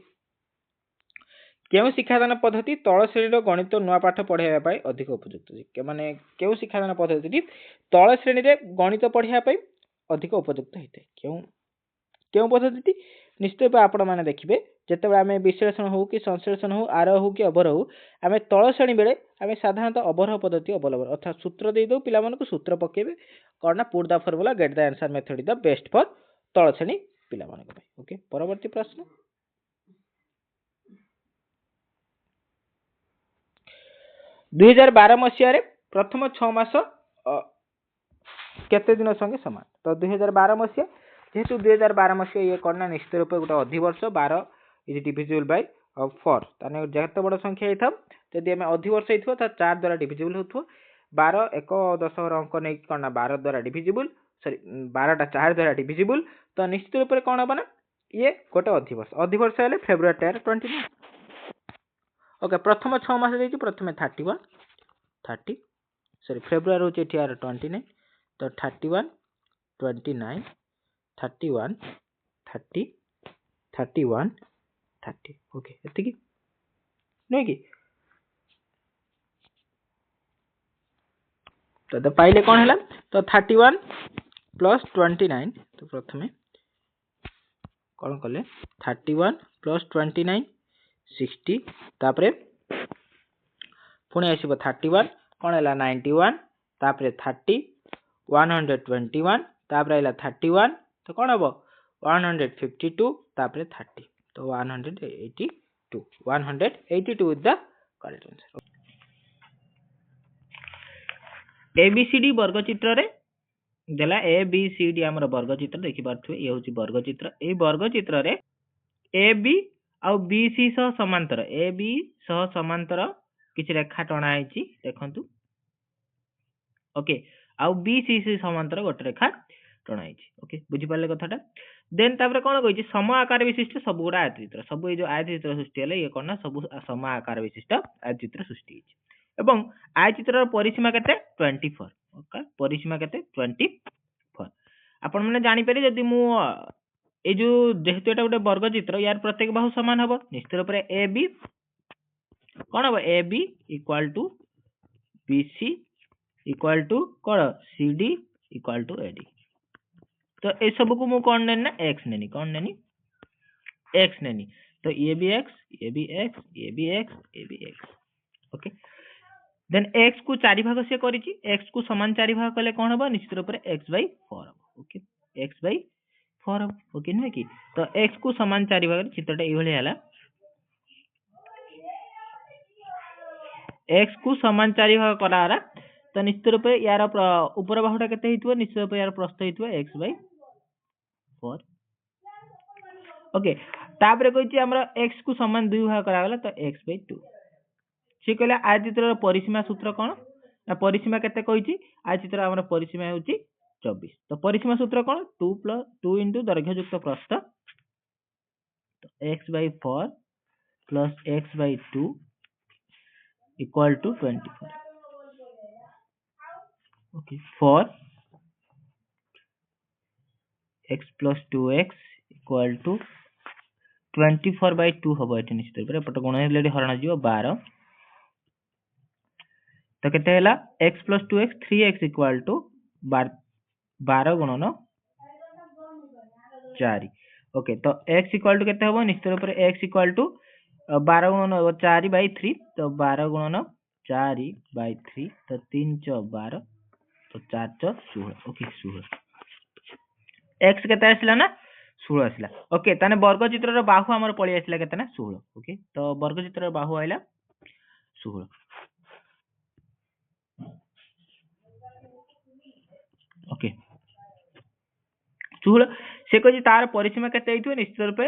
केउं शिक्षादान पद्धति तल श्रेणी गणित नुआ पाठ पढ़ाई अधिक उपयुक्त माने केउं शिक्षादान पद्धति तल श्रेणी गणित पढ़ाई अधिक उपयुक्त होता है केउं पद्धति निश्चित रूप आपण मैंने देखिए जिते आम विश्लेषण हो कि संश्लेषण हो आरोह हो कि अवरोह हो आम तल श्रेणी बेले आम साधारणतः अवरोह पद्धति अवलंबन अर्थात सूत्र दे दो पिला मानक सूत्र पकेबे कौन ना put the formula get the answer method is the best for तल श्रेणी पिला मानक ओके परवर्ती प्रश्न 2012 मसीह प्रथम 6 मास केते दिन संगे समान तो 2012 मसीहा जेहेतु 2012 मसीहा ये कौन निश्चित रूप गोटे अधिवर्ष 12 इज डिविजिबल बाय 4 ताने जते बड़ संख्या होता जदि आम अधिवर्ष हो 4 द्वारा डिविजिबल हो 12 1 10 अंक नहीं कौन 12 द्वारा डिविजिबल सॉरी 12टा 4 द्वारा डिविजिबल तो निश्चित रूप कौन हम ना ये गोटे अधिवर्ष हेले फेब्रुआरी 10 29 ओके प्रथम 6 मास देछि प्रथम 30 सॉरी फेब्रुआरी होची 29 तो 31 29 31 30 31 30 ओके एतिकी नहीं कि तो पाइले कौन है तो 31 प्लस 29 तो प्रथमे कौन कले 31 प्लस 29 60 तापरे पुणी आसब 31 कौन है 91 तापर 30 121 तापर आइला 31 तो कौन हम 152 तापर 30 तो 182 182 is the correct answer. ABCD वर्ग चित्र रे देला एबीसीडी हमर वर्ग चित्र देखि पारथु ये होची वर्ग चित्र ए वर्ग चित्र रे एबी आउ बीसी सह समांतर एबी सह समांतर किछि रेखा टणा आइछि देखंतु ओके आउ बीसी समांतर गोटे रेखा टणा आइछि ओके बुझि पाले कथाटा देन तापर कोन कहिछि सम आकार विशिष्ट सब गुडा आयतचित्र सब ए जो आयतचित्र सृष्टि हेले ये कोन ना सब सम आकार विशिष्ट आयतचित्र सृष्टि हिछि एवं आयतचित्र परिसीमा केते 24 ओके परिसीमा केते 24 आपण माने जानि पारे जदि मु ए जो जेहेतु एटा गोटे वर्ग चित्र यार प्रत्येक बाहु समान हबो निश्चित रूप रे ए बी कोन हबो A B equal to BC equal to कोन C D equal to AD तो ए सब को मु कोन नेनी ना एक्स नेनी कोन नेनी एक्स नेनी तो A B x A B x A B x A B x okay then x को चारि भाग से करिछि एक्स को समान चारि भाग कले कोन हबो निश्चित रूप रे एक्स बाय 4 हबो ओके एक्स बाय 4 हबो ओके नुहे कि तो एक्स को समान चारि भाग चित्रटा एई भली हला एक्स को समान चारि भाग करारा तो निश्चित रूप यार ऊपर बाहुटा केते हितबो निश्चित रूप यार प्रस्थ हितबो x बाय 4 ओके तापर कहिछि हमरा x को समान दुई भाग करा गला तो x बाय 2 से कहला आयतचित्र परिसीमा सूत्र कोन ना परिसीमा केते कहिछि आयतचित्र हमरा परिसीमा होछि 24 तो परिसीमा सूत्र कोन 2 into दैर्घ्य युक्त प्रस्थ तो x by 4 plus x by 2 equal to 24 okay for x plus 2x equal to 24 by 2 हबो एठी निश्चित रूप रे पट गुण हेले हरण जिवो 12 तो केते हैला x plus 2x 3x equal to 12 गुणन 4 ओके तो x equal to केते हबो निश्चित रूप रे x equal to 12 गुणन 4 by 3 तो 12 गुणन 4 by 3 तो 3 * 12 तो 4 * 16 ओके 16 x केते आसिला ना 16 आसिला ओके ताने वर्ग चित्र रो बाहु हमर पळी आसिला केते ना 16 ओके तो वर्ग चित्र रो बाहु आइला 16 ओके 16 से कहि तार परिसीमा केते हितबो निश्चित रूपे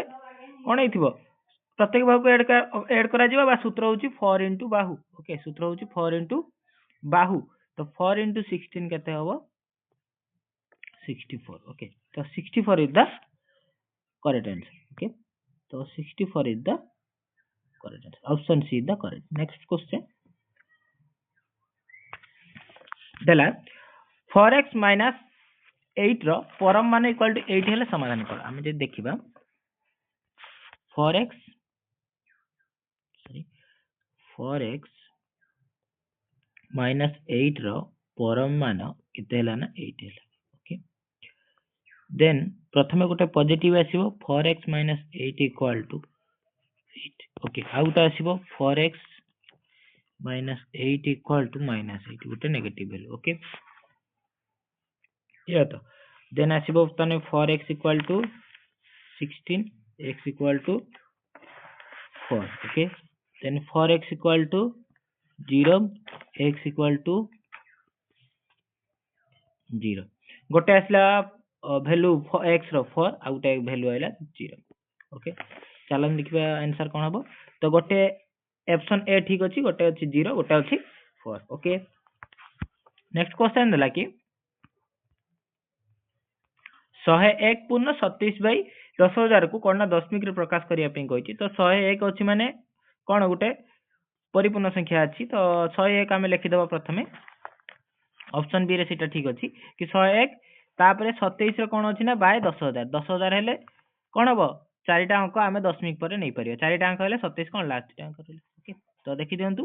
कोन हितबो प्रत्येक बाहु को ऐड करा जिवो बा सूत्र होची 4 into बाहु ओके सूत्र होची 4 into बाहु तो 4 into 16 केते हबो 64 ओके तो 64 is the correct answer okay so 64 is the correct answer option C is the correct next question देला 4x minus 8 रो परम मान इक्वल टू 8 हेले समाधान कर हम जे देखिबा 4x minus 8 रो परम मान केते हेला ना 8 हेला ओके देन प्रथमे गोटे पॉजिटिव आसीबो 4x minus 8 equal to 8 okay आउट आसीबो 4x minus 8 equal to minus 8 गोटे नेगेटिव वैल्यू ओके या तो देन आसीबो तने 4x equal to 16 x equal to 4 okay then 4x equal to 0 x equal to 0 गोटे आसला वैल्यू x रो 4 out value आइला 0 okay चलन देखिबा आंसर कोन हबो तो गोटे ऑप्शन ए ठीक अछि गोटे अछि 0 गोटे अछि 4 ओके नेक्स्ट क्वेश्चन देला कि 101 पूर्ण 37 बाई 10000 को कोन ना दशमिक रे प्रकाश करिया पे कहिछि तो 101 अछि माने कोन गोटे परिपूर्ण संख्या अछि तो 101 हमें लिखि देबा प्रथमे ऑप्शन बी रे सेटा ठीक अछि कि 101 तापरे 27 रे कोन अछि ना बाय 10000 10000 हेले कोन हबो चारिटा अंक आमे दशमिक पर नै परियो चारिटा अंक हेले 27 कोन लास्ट अंक हेले ओके तो देखि दियंतु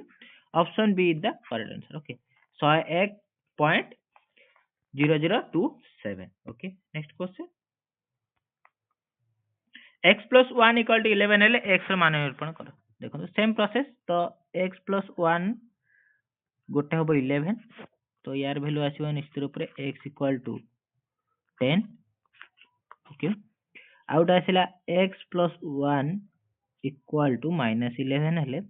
option B is the correct answer okay 101.0027 okay next question x plus 1 equal to 11 हेले x रो मान निरूपण करो देखो सेम प्रोसेस तो x plus 1 गोटे हम 11 तो यार वैल्यू आसो निश्चित रूप से x equal to 10 okay out आसला x प्लस 1 इक्वल टू -11 हेले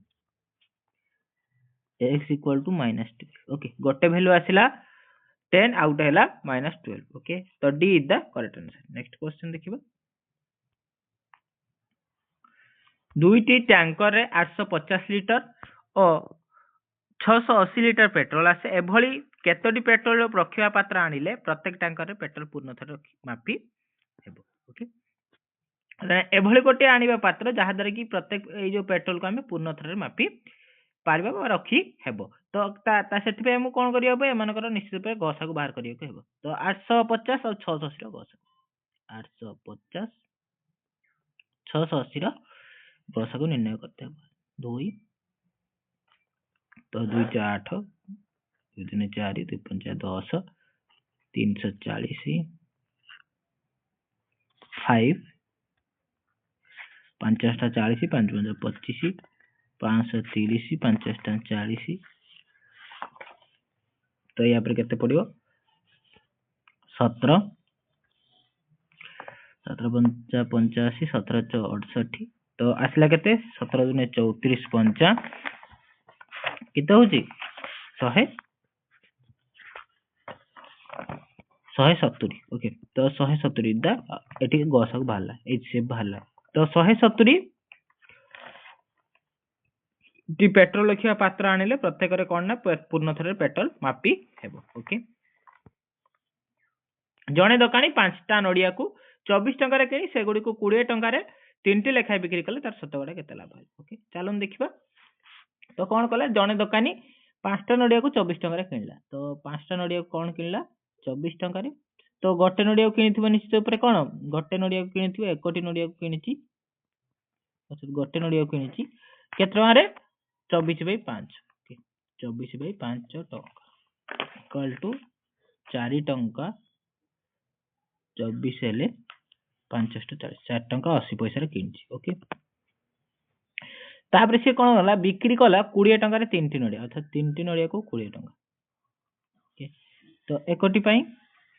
x इक्वल टू -12 ओके गोटे वैल्यू आसला 10 आउट है -12 ओके तो D is the correct answer next question देखिबा दुईटी टैंकर रे 850 लिटर और 680 लिटर पेट्रोल आसे एभली केतोटी पेट्रोल रखिवा पात्र आनिले प्रत्येक टैंकर रे पेट्रोल पूर्ण थर मापी हेबो ओके एभली गोटे आनिबा पात्र जहा द्वारा कि प्रत्येक ए जो पेट्रोल को हमें पूर्ण थर मापी पारिबा बा रखी हेबो तो ता सेति पे हम कोन करियो बे एमानकर निश्चित रूप गसा को बाहर करियो हेबो तो 850 और 680 रो गसा 850 680 रो गसा को निर्णय करते हेबो 2 तो 2 8 2 3 4 2 5 10 340 5 5 40 5 25 530 5 40 तो यहाँ पर केते पड़ियो 17 17 85 17 68 तो आसला केते 17 दुने 34 5 केते होची 100 170 ओके तो 170 दा एठी गसक बाहरला एच से बाहरला तो 170 टी पेट्रोल रखिया पात्र आनिले प्रत्येक रे कोन ना पूर्ण थरे पेट्रोल मापी हेबो ओके जणे दोकानी 5टा नडिया को 24 टंका रे किनी से गुडी को 20 टंका रे 3टी लेखाय बिक्री कले तार शतकड़ा केते लाभ है ओके चलो देखिबा तो कोन कला जणे दोकानी 5टा नडिया को 24 टंका रे किनला तो 5टा नडिया कोन किनला 24 टंका रे तो गोटे नडिया को किनिथिबो निश्चित ऊपर कोन गोटे नडिया को किनिथिबो एकोटी नडिया को किनिची अच्छा गोटे नडिया को किनिची केते टंका रे 24/5 ओके 24/5 टंका इक्वल टू 4 टंका 24 हेले 540 4 टंका 80 पैसा रे किनची ओके तापर से कोन होला बिक्री कला 20 टंका रे 3टी नडिया अर्थात 3टी नडिया को 20 टंका ओके तो एकोटी पई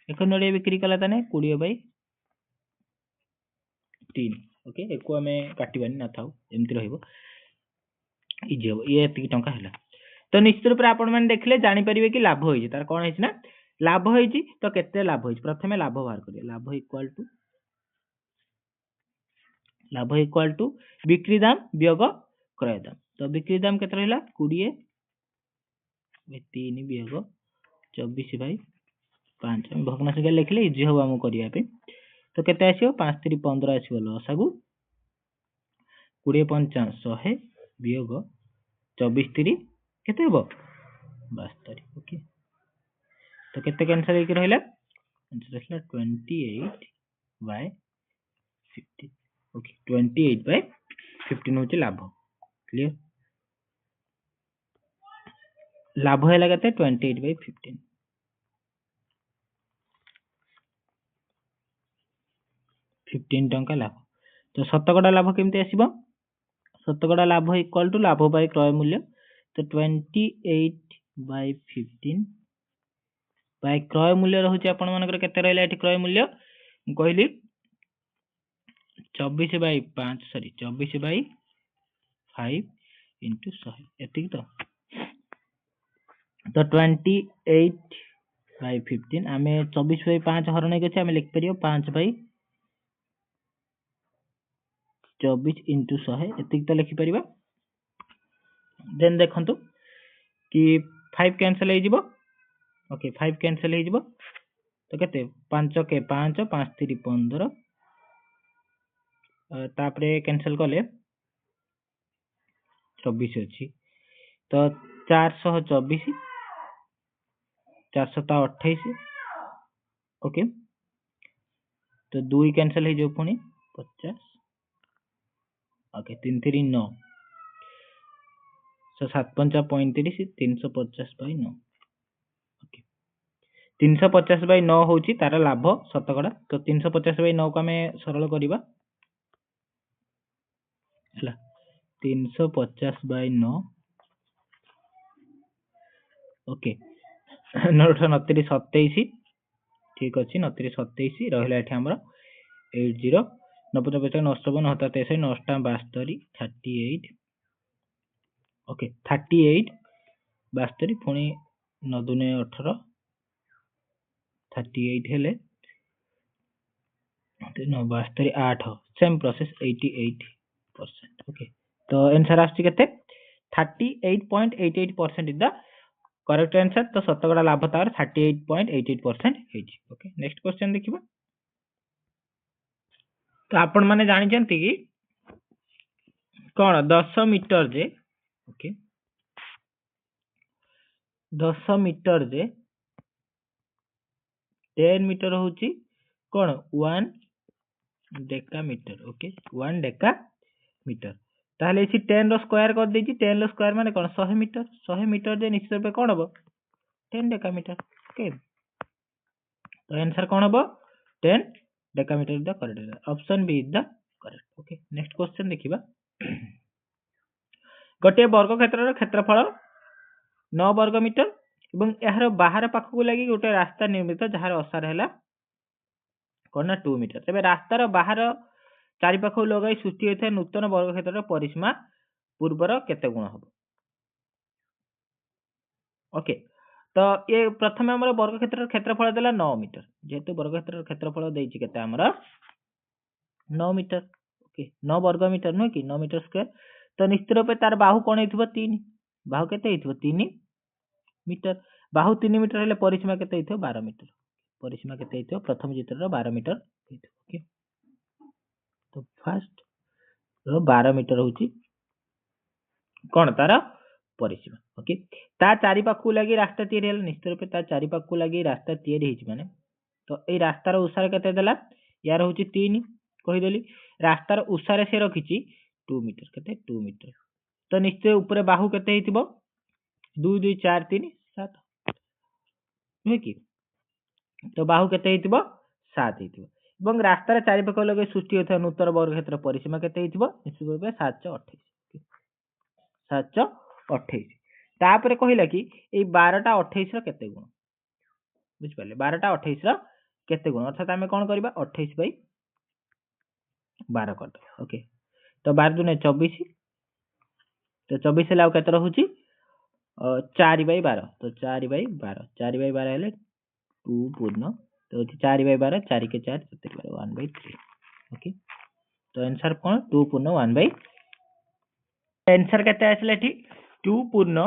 एक नडिया बिक्री कला तने 20/3 ओके एको हमें काटिबानी ना थाउ एमति रहइबो इजी हो ये एति टंका हैला तो निश्चित रूप आपण माने देखले जानि परिबे कि लाभ होई तार कोन हेछि ना लाभ होई तो केते लाभ होई प्रथमे लाभ बाहर करियो लाभ इक्वल टू बिक्री दाम वियोग क्रय दाम तो बिक्री दाम केते रहला 20 3 वियोग 24/5 भग्नांश संख्या लिखले इजी हो हम करिया पे तो केते आसीयो 5 3 15 आसीयो लसागु 20 5 100 वियोग 24 3 केते हो 72 ओके तो केते कैंसिल होई रहला आंसर रहला 28/15 ओके 28/15 होची लाभ क्लियर लाभ हैला केते 28/15 15 टंका लाभ तो शतकड़ा लाभ केमते आसीबो शतकड़ा लाभ इक्वल टू लाभ बाय क्रय मूल्य तो 28/15 बाय क्रय मूल्य रहउची आपण मानकर केते रहला एठी क्रय मूल्य कहली 24/5 सॉरी 24/5 into 100 एतिक तो 28/15 आमे 24/5 हरण के आमे लिख परियो 5/24 into 100 एतिक तो लिखि परिबा देन देखंतु कि 5 कैंसिल हो जिवो ओके 5 कैंसिल हो जिवो तो केते 5 के 5 5 3 15 तापरे कैंसिल कले 24 अछि तो 424 428 ओके तो 2 कैंसिल हो जो पुनी 50 ओके 3 3 9 so 7 5 35 350/9 ओके 350/9 होची तार लाभ शतकड़ा तो 350/9 को हमें सरल करिबा हला 350/9 ओके 9 27 ठीक अच्छे 9 27 रहा ये आमर 80 90 50 9 9 63 9 72 38 ओके 38 72 पुणी 9 2 18 38 हेले 9 72 8 सेम प्रोसेस 88%। ओके तो आंसर आछी केते 38.88% इज द करेक्ट आंसर। तो शतकड़ा लाभ तार 38.88% ओके नेक्स्ट क्वेश्चन देखिबा। तो आपण माने जानि चंती कि कोन 10 मीटर जे ओके 10 मीटर जे 10 मीटर होची कोन 1 decametre okay 1 decametre ताहले इसी 10 रो स्क्वायर कर देची 10 रो स्क्वायर माने कोन 100 मीटर जे निश्चित रूपे कोन हबो 10 डेका मीटर ओके तो आंसर कोन हबो 10 decametre is the correct option B is the correct okay next question देखिबा। गोटे वर्ग क्षेत्र क्षेत्रफल 9 वर्ग मीटर एवं यार बाहर पाखक लगी गोटे रास्ता निर्मित जहार असार है कौन 2 मीटर तेज रास्तार बाहर चारि पाख लगे सृष्टि होता है नूतन वर्ग क्षेत्र परिसीमा पूर्वर केते गुण हम ओके तो ये प्रथम आम वर्ग क्षेत्र क्षेत्रफल देला 9 मीटर जेहेतु वर्ग क्षेत्र क्षेत्रफल देछि केते हमर 9 मीटर ओके 9 वर्ग मीटर नुह कि 9 मीटर स्क्वायर तो निश्चित रूपे तार बाहु कौन होइथिबो 3 बाहु केते होइथिबो 3 मीटर बाहु 3 मीटर हेले परिसीमा केते होइथिबो 12 मीटर परिसीमा केते होइथिबो प्रथम चित्र 12 मीटर होइथिबो ओके तो फर्स्ट रो 12 मीटर होची कोन तार परिसीमा ओके ता चारि पाखु लागि रास्ता तैयारी हेले निश्चित रूपे ता चारि पाखु लागि रास्ता तैयारी हेछि माने तो ए रास्तार उसार केते देला यार होची 3 कहि देली रास्तार उसारे से रखिछि 2 मीटर केते 2 मीटर तो निश्चय ऊपर बाहु केते हेतिबो 2 2 4 3 7 नुहे कि तो बाहु केते हेतिबो 7 हेतिबो एवं रास्तार चारि पाख लगे सृष्टि होता नूतन वर्ग क्षेत्र परिसीमा केते हेतिबो निश्चित रूपे 728 728 तापर कहिला कि ए 12 टा 28 रो केते गुण बुझ पाले 12 टा 28 रो केते गुण अर्थात हमें कोन करबा 28 बाई 12 कर दे ओके तो 12 दुने 24 तो 24 लाउ केते रहउची 4 बाई 12 तो 4 बाई 12 4 बाई 12 हेले 2 पूर्ण तो 4 बाई 12 4 के 4 7 बाई 1 बाई 3 ओके तो आंसर कोन 2 पूर्ण 1 बाई आंसर केते आसले एठी 2 पूर्ण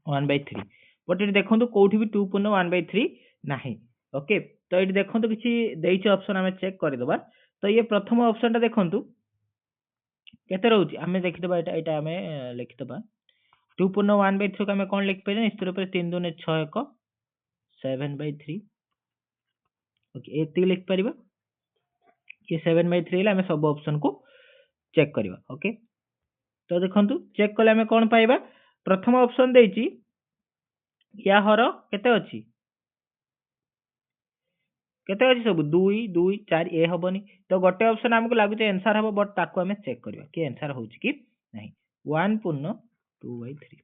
1 बाई 3 बट ये देखंतु कोठी भी 2 पूर्ण 1 बाई 3 नाही ओके तो ये देखंतु किछि देइछ ऑप्शन हमें चेक कर दबा तो ये प्रथम ऑप्शन ता देखंतु केते रहउची हमें देखि दबा एटा हमें लिखि दबा 2 पूर्ण 1 बाई 3 को हमें कोन लिखि पारे निश्चित रूप से 3 2 6 1 7 बाई 3 ओके एति लिखि परिबा ये 7 बाई 3 हमें सब ऑप्शन को चेक करिबा ओके तो देखंतु चेक कले हमें कोन पाइबा प्रथम ऑप्शन देइची या हर केते अछि सब 2 2 4 ए हबनी तो गोटे ऑप्शन हमको लागुचे आंसर हबो बट ताको हमें चेक करिबा कि आंसर होउची कि नहीं 1 पूर्ण 2 बाई 3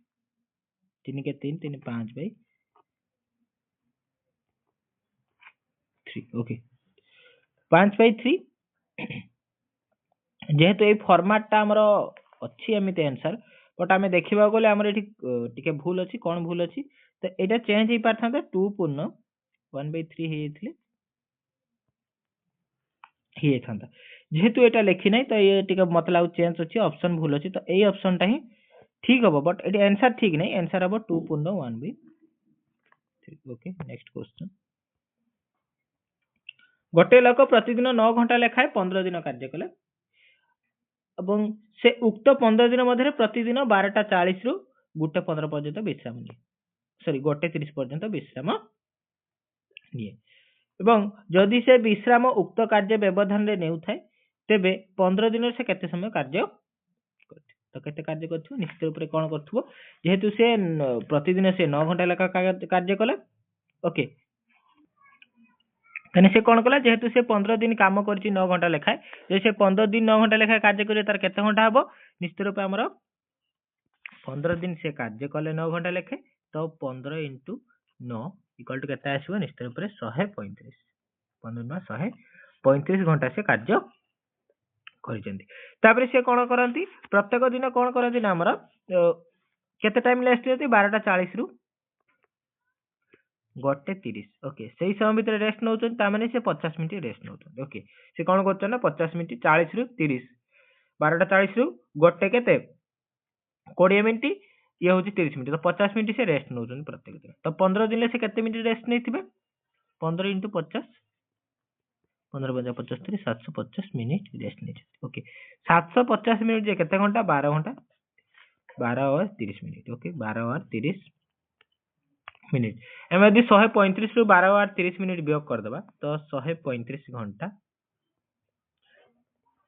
3 के 3 3 5 बाई 3 ओके 5 बाई 3 जेहेतु ए फॉर्मेट ता हमरो अछि एमिते आंसर बट हमें देखिबा गले हमर एठी टिके भूल अछि कोन भूल अछि तो एटा चेंज ही पारथांता 2 पूर्ण 1 बाई 3 हे थिले ही थांता जेहेतु एटा लेखि नै तो ये टिके मतलब चेंज अछि ऑप्शन भूल अछि तो ए ऑप्शन ता ही ठीक हबो बट एटी आंसर ठीक नै आंसर हबो 2 पूर्ण 1 बाई 3 ओके नेक्स्ट क्वेश्चन गोटे लोक प्रतिदिन 9 घंटा लेखाए 15 दिन कार्य कले এবং से उक्त 15 दिन मध्य प्रतिदिन 12:40 रु 1:15 पर्यंत विश्राम निये सॉरी 1:30 पर्यंत विश्राम निये एवं जदि से विश्राम उक्त कार्य व्यवधान रे नेउ थाए तेबे 15 दिन से केते समय कार्य करथि तो केते कार्य करथि निश्चित रूप रे कोन करथबो जेहेतु से प्रतिदिन से 9 घंटा लेखा कार्य कले ओके तने से कोन कला जेहेतु से 15 दिन काम करछि 9 घंटा लेखाए जे से 15 दिन 9 घंटा लेखाए कार्य करे तार केते घंटा हबो निश्चित रूप हमरो 15 दिन से कार्य कले 9 घंटा लेखे तो 15 × 9 इक्वल टू केते आसीबो निश्चित रूप से 135 15 135 घंटा से कार्य करिसेंती तापर से कोन करंती प्रत्येक दिन कोन करंती ना हमर केते टाइम रेस्ट होती 12:40 रु 1:30 ओके सही समय भीतर रेस्ट नउछन ता माने से 50 मिनिट रेस्ट नउछन ओके से कोन करछन ना 50 मिनिट 40 रु 30 12:40 रु 1 केते 20 मिनिट ये होची 30 मिनिट तो 50 मिनिट से रेस्ट नउछन प्रत्येक दिन तो 15 दिन से केते मिनिट रेस्ट नैथिबे 15 × 50 15 × 50 750 मिनिट रेस्ट नै ओके 750 मिनिट जे केते घंटा 12 घंटा 12 और 30 मिनिट ओके 12 और 30 मिनिट एम यदि 135 रु 12 और 30 मिनिट वियोग कर देबा तो 135 घंटा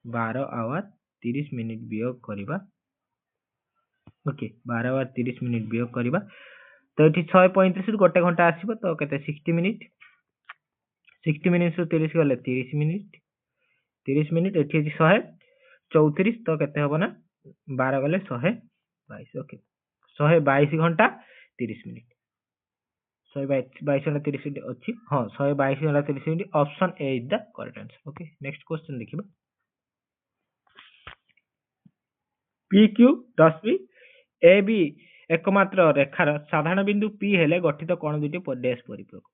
12 आवर 30 मिनिट वियोग करबा ओके 12 और 30 मिनिट वियोग करबा तो एठी 135 रु 1 घंटा आसीबो तो केते 60 मिनिट 60 मिनिट रु 30 गले 30 मिनिट 30 मिनिट एठी 134 तो केते होबो ना 12 गले 122 ओके 122 घंटा 30 मिनिट 122 घंटा 30 मिनिट अछि हां 122 घंटा 30 minute option A is the correct answer okay next question देखिबा P Q does B A B एकमात्र रेखार साधारण बिंदु पी हेले गठित कोण दुटी डैश परिपूरक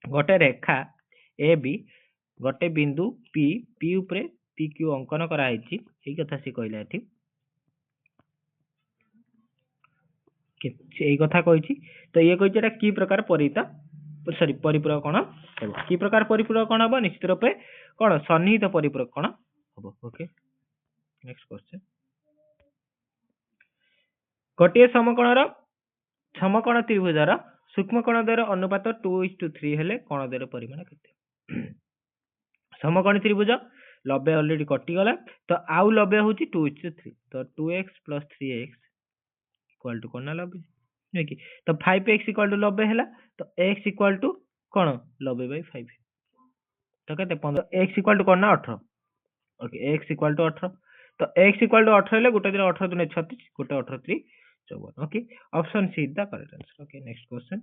गोटे रेखा ए बी गोटे बिंदु पी पी उपरे पी क्यू अंकन करा हैछि एई कथा से कहला एठी एई कथा कहिछि तो ये कहिछि एटा की प्रकार परिपूरक कोण हेबो की प्रकार परिपूरक कोण हेबो निश्चित रूपे कोण सन्निहित परिपूरक कोण हेबो ओके नेक्स्ट क्वेश्चन गोटे समकोण त्रिभुजर सूक्ष्म कोण द्वयर अनुपात 2:3 हेले कोण द्वयर परिमाण केते समकोण त्रिभुज 90 ऑलरेडी कटि गला तो आउ 90 होची 2:3 तो 2x + 3x इक्वल टू कोन 90 नै कि तो 5x इक्वल टू 90 हैला तो x इक्वल टू कोन 90/5 तो केते 15 x इक्वल टू कोन 18 ओके x इक्वल टू 18 तो x इक्वल टू 18 हेले गोटे दिन 18 दुने 36 गोटे 18 3 54 okay option C is the correct answer okay next question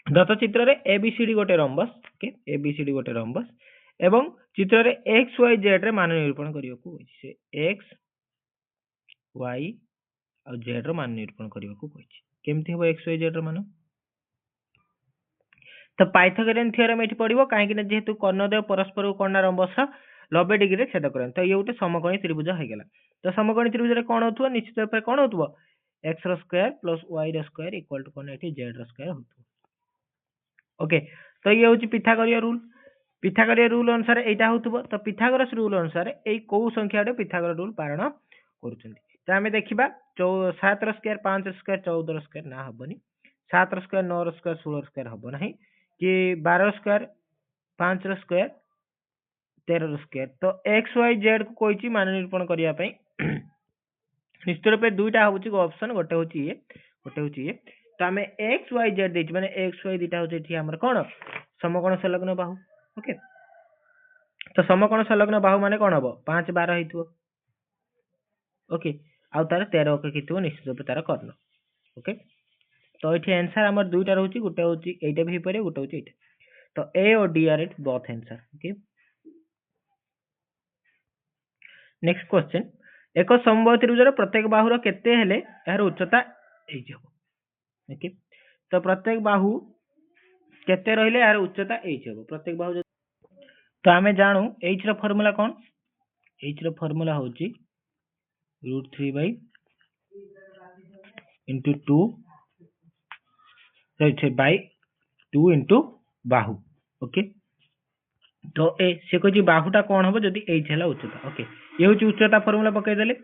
दत्त चित्र रे एबीसीडी गोटे रंबस ओके एबीसीडी गोटे रंबस एवं चित्र रे एक्स वाई जेड रे मान निरूपण करियो को से एक्स वाई और जेड रो मान निरूपण करियो को कहछि केमथि हो एक्स वाई जेड रो मान तो पाइथागोरियन थ्योरम एठी पडिबो काहे कि जेहेतु कर्णदेव परस्पर को कर्णा रंबस 90 डिग्री रे छेद करन तो ये गोटे समकोणी त्रिभुज हो गेला तो समकोणी त्रिभुज रे कोन होतबो निश्चित रूप से कोन होतबो x रो स्क्वायर प्लस y रो स्क्वायर इक्वल टू कोन एठी z रो स्क्वायर होतबो ओके तो ये होची पिथागोरियन रूल अनुसार एटा होतबो तो पिथागोरस रूल अनुसार एई को संख्या रे पिथागोरस रूल पारण करूछंती तो हमें देखिबा 7 रो स्क्वायर 5 रो स्क्वायर 14 रो स्क्वायर ना हबनी 7 रो स्क्वायर 9 रो स्क्वायर 16 रो स्क्वायर हबो नाही कि 12 रो स्क्वायर 5 रो स्क्वायर 13 रो स्क्वायर तो एक्स वाई जेड को कोइची मान निरूपण करिया पई निश्चित रूपे दुईटा होची ऑप्शन गोटे होची ये तो हमें एक्स वाई जेड देछि माने एक्स वाई दुईटा होची एठी हमर कोन समकोण संलग्न बाहु ओके तो समकोण संलग्न बाहु माने कोन हबो 5 12 हेतु ओके आ तार 13 ओके कितु निश्चित रूपे तार कर्ण ओके तो एठी आंसर हमर दुईटा रहउची गोटे होची एटा भी परे गोटे होची एटा तो ए और D R it both answer okay next question एक समबाहु त्रिभुजर प्रत्येक बाहुर केते हेले यार उच्चता एच हो ओके तो प्रत्येक बाहु केते रहिले यार उच्चता एच हो प्रत्येक बाहु तो हमें जानू एच रो फार्मूला कोन एच रो फार्मूला होची √3 * 2 राइट बाय 2 * बाहु ओके तो ए से कोची बाहुटा कोन होबो जदी एच हला उच्चता ओके ये होची उच्चता फार्मूला पकई देले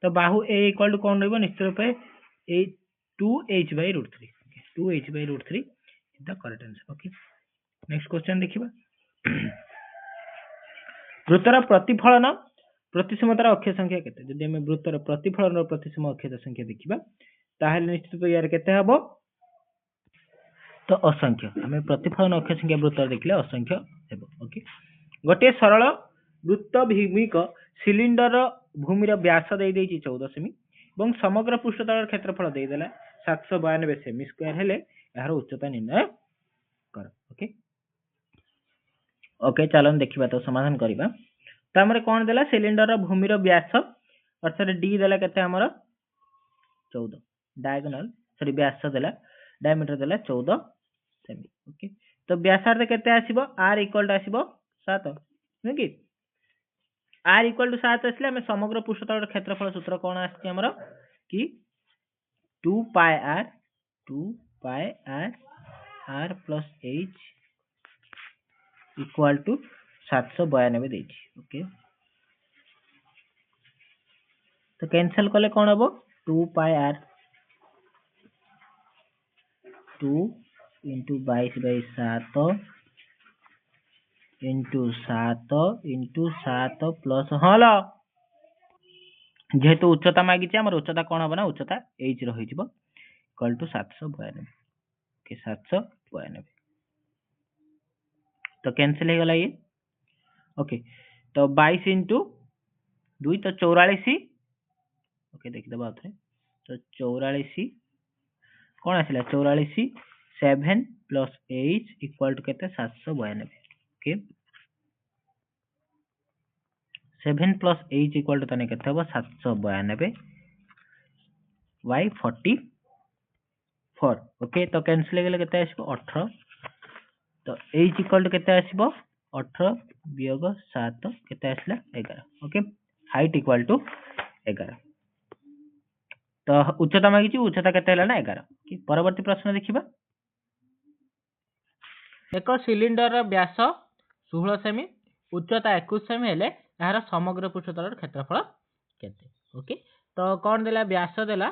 तो बाहु ए इक्वल टू कोन रहबो निश्चित रूपे ए 2h/√3 okay 2h/√3 is the correct answer okay next question देखिबा वृत्तर प्रतिफलन प्रतिसमतार अक्षय संख्या केते जदी हम वृत्तर प्रतिफलन प्रतिसम अक्षय संख्या देखिबा ताहेले निश्चित रूपे यार केते हबो तो असंख्य हमें प्रतिफलन अक्षय संख्या वृत्तर देखले असंख्य हेबो ओके गोटे सरल वृत्त भूमिक सिलिंडर भूमिर व्यास दे 14 सेमी और समग्र पृष्ठतल क्षेत्रफल देदेला 792 सेमी स्क्वायर हेले यार उच्चता निर्णय कर। ओके ओके चलो देखिबा तो समाधान करिबा। तो हमरे कोन देला सिलिंडर भूमिर व्यास अर्थात डी देला केते हमर 14 डायगोनल सॉरी व्यास देला डायमीटर देला 14 सेमी। ओके तो व्यासार्ध केते आसीबो r इक्वल टू आसीबो 7 नै कि r इक्वल टू 7 आसले हम समग्र पृष्ठतल क्षेत्रफल सूत्र कोन आछि हमर कि 2 pi r r plus h equal to 792 देछि। ओके तो कैंसिल कले कोन हबो 2 pi r 2 into 22/7 into 7 plus हलो जेहेतु उच्चता मागी हमर उच्चता कोन हबो ना उच्चता h रही जिवो इक्वल टू 792। ओके 792 तो कैंसिल हो गला ये। ओके तो 22 इंटू 2 तो 44। ओके देखि दबा आथरे तो 44 कोन आसिला 44 7 प्लस 8 इक्वल टू केते 792। ओके 7 प्लस 8 इक्वल टू तने केते हबो 792 y 44। ओके तो कैंसिल गेले केते आसीबो 18 तो h इक्वल टू केते आसीबो 18 वियोग 7 केते आसला 11। ओके हाइट इक्वल टू 11 तो उच्चता मागी उच्चता केते हला ना 11। ओके परवर्ती प्रश्न देखिबा। एक सिलिंडर व्यास 16 सेमी उच्चता 21 सेमी हेले यार समग्र पृष्ठतल क्षेत्रफल केते। ओके तो कोन देला व्यास देला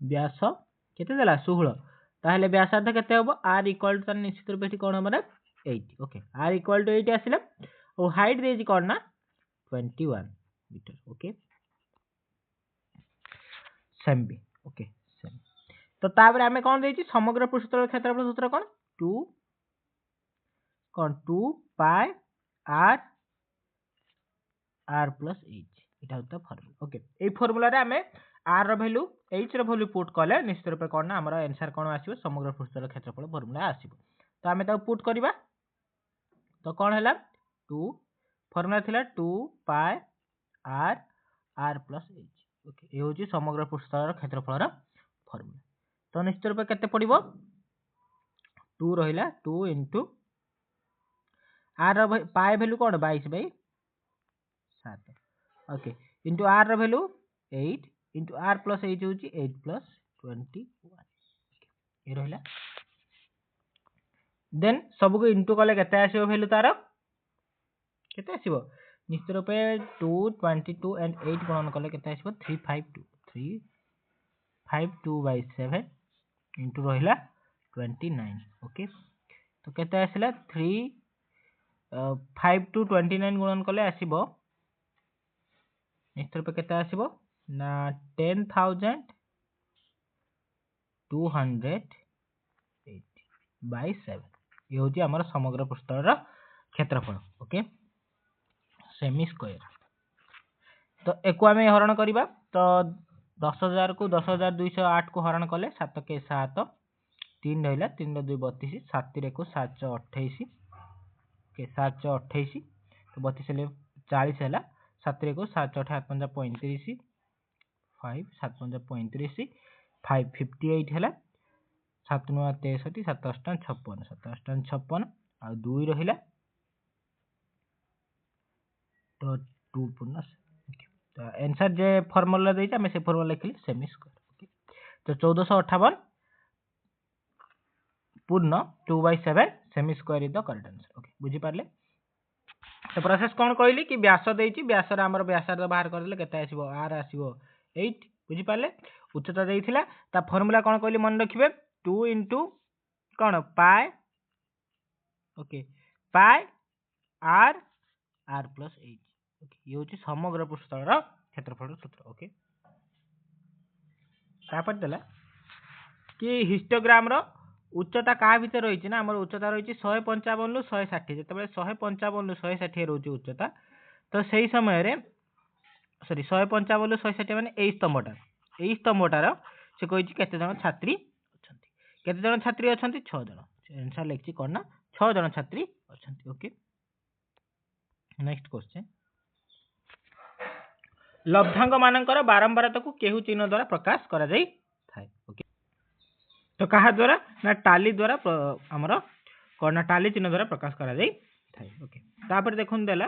व्यास केते देला 16 ताहले व्यासार्ध केते हबो r इक्वल टू निश्चित रूप एठी कोन हमर 8। ओके r इक्वल टू 8 आसिला और हाइट देजी कोन ना 21 मीटर। ओके सेमी। ओके सेमी तो तापर हमें कोन देछि समग्र पृष्ठतल क्षेत्रफल सूत्र कोन 2 पाई r प्लस h एटा होता फार्मूला। ओके ए फार्मूला रे हमें r रो वैल्यू h रो वैल्यू पुट कले निश्चित रूप कोन ना हमर आंसर कोन आसीबो समग्र पृष्ठतल क्षेत्रफल फार्मूला आसीबो। तो हमें ता पुट करबा तो कोन हला 2 फार्मूला थिला 2 pi r plus h। Okay ए होची समग्र पृष्ठतल क्षेत्रफल रो फार्मूला। तो निश्चित रूप केते पड़िबो 2 रहिला 2 इंटू r रो पाई वैल्यू कोन 22/7। ओके इंटू r रो value 8 into r plus h होची 8 प्लस 21 ये रहिला। देन सब को इंटू कले केते आसीबो वैल्यू तार केते आसीबो निश्चित रूप 2 22 एंड 8 गुणन कले केते आसीबो 352/7 इंटू रहिला 29। ओके तो केते आसिला 352 गुणन कले आसीबो निश्चित रूप केते आसीबो ना 10,280/7 ये होची हमर समग्र पृष्ठतल क्षेत्रफल। ओके सेमी स्क्वायर तो एको आमे हरण करिबा तो 10,000 को 10,208 को हरण कले 7 के 7 3 रहिला 3 2 32 7 को 728 के 728 तो 32 ले 40 हैला 7 को 7 8 7 35 5 7 35 558 हैला 7 9 63 7 8 56 7 8 56 आ 2 रहिला तो 2 पूर्ण। तो आंसर जे फार्मूला देछि हमें से फार्मूला लिखली सेमी स्क्वायर। ओके तो 1458 पूर्ण 2/7 semi square is the correct answer. Okay बुझी पारले तो प्रोसेस कोन कहली कि व्यास देछि व्यास रे हमर व्यासार्ध बाहर करले केते आसीबो r आसीबो 8 बुझी पारले उच्चता देइथिला ता फार्मूला कोन कहली मन रखिबे 2 इंटू कोन pi okay pi r plus h। Okay ये होची समग्र पृष्ठतल क्षेत्रफल सूत्र। ओके तापर देला कि हिस्टोग्राम रो उच्चता क्या भितर रही ना आम उच्चता रही 155 रु 160 जिते 155 रु 160 रोचे उच्चता तो सही समय सॉरी 155 रु 160 माने एई स्तंभटार से कही केते जन छात्री अछंती केते जन छात्री अछंती 6 जन आंसर लिखछि कोन ना 6 जन छात्री अछंती ओके नेक्स्ट क्वेश्चन लब्धांग मानकर बारंबारता को केहू चिन्ह द्वारा प्रकाश करा जाई थाए ओके तो कहा द्वारा ना टाली द्वारा हमर कोन टाली चिन्ह द्वारा प्रकाश करा जाई थाए ओके तापर देखुन देला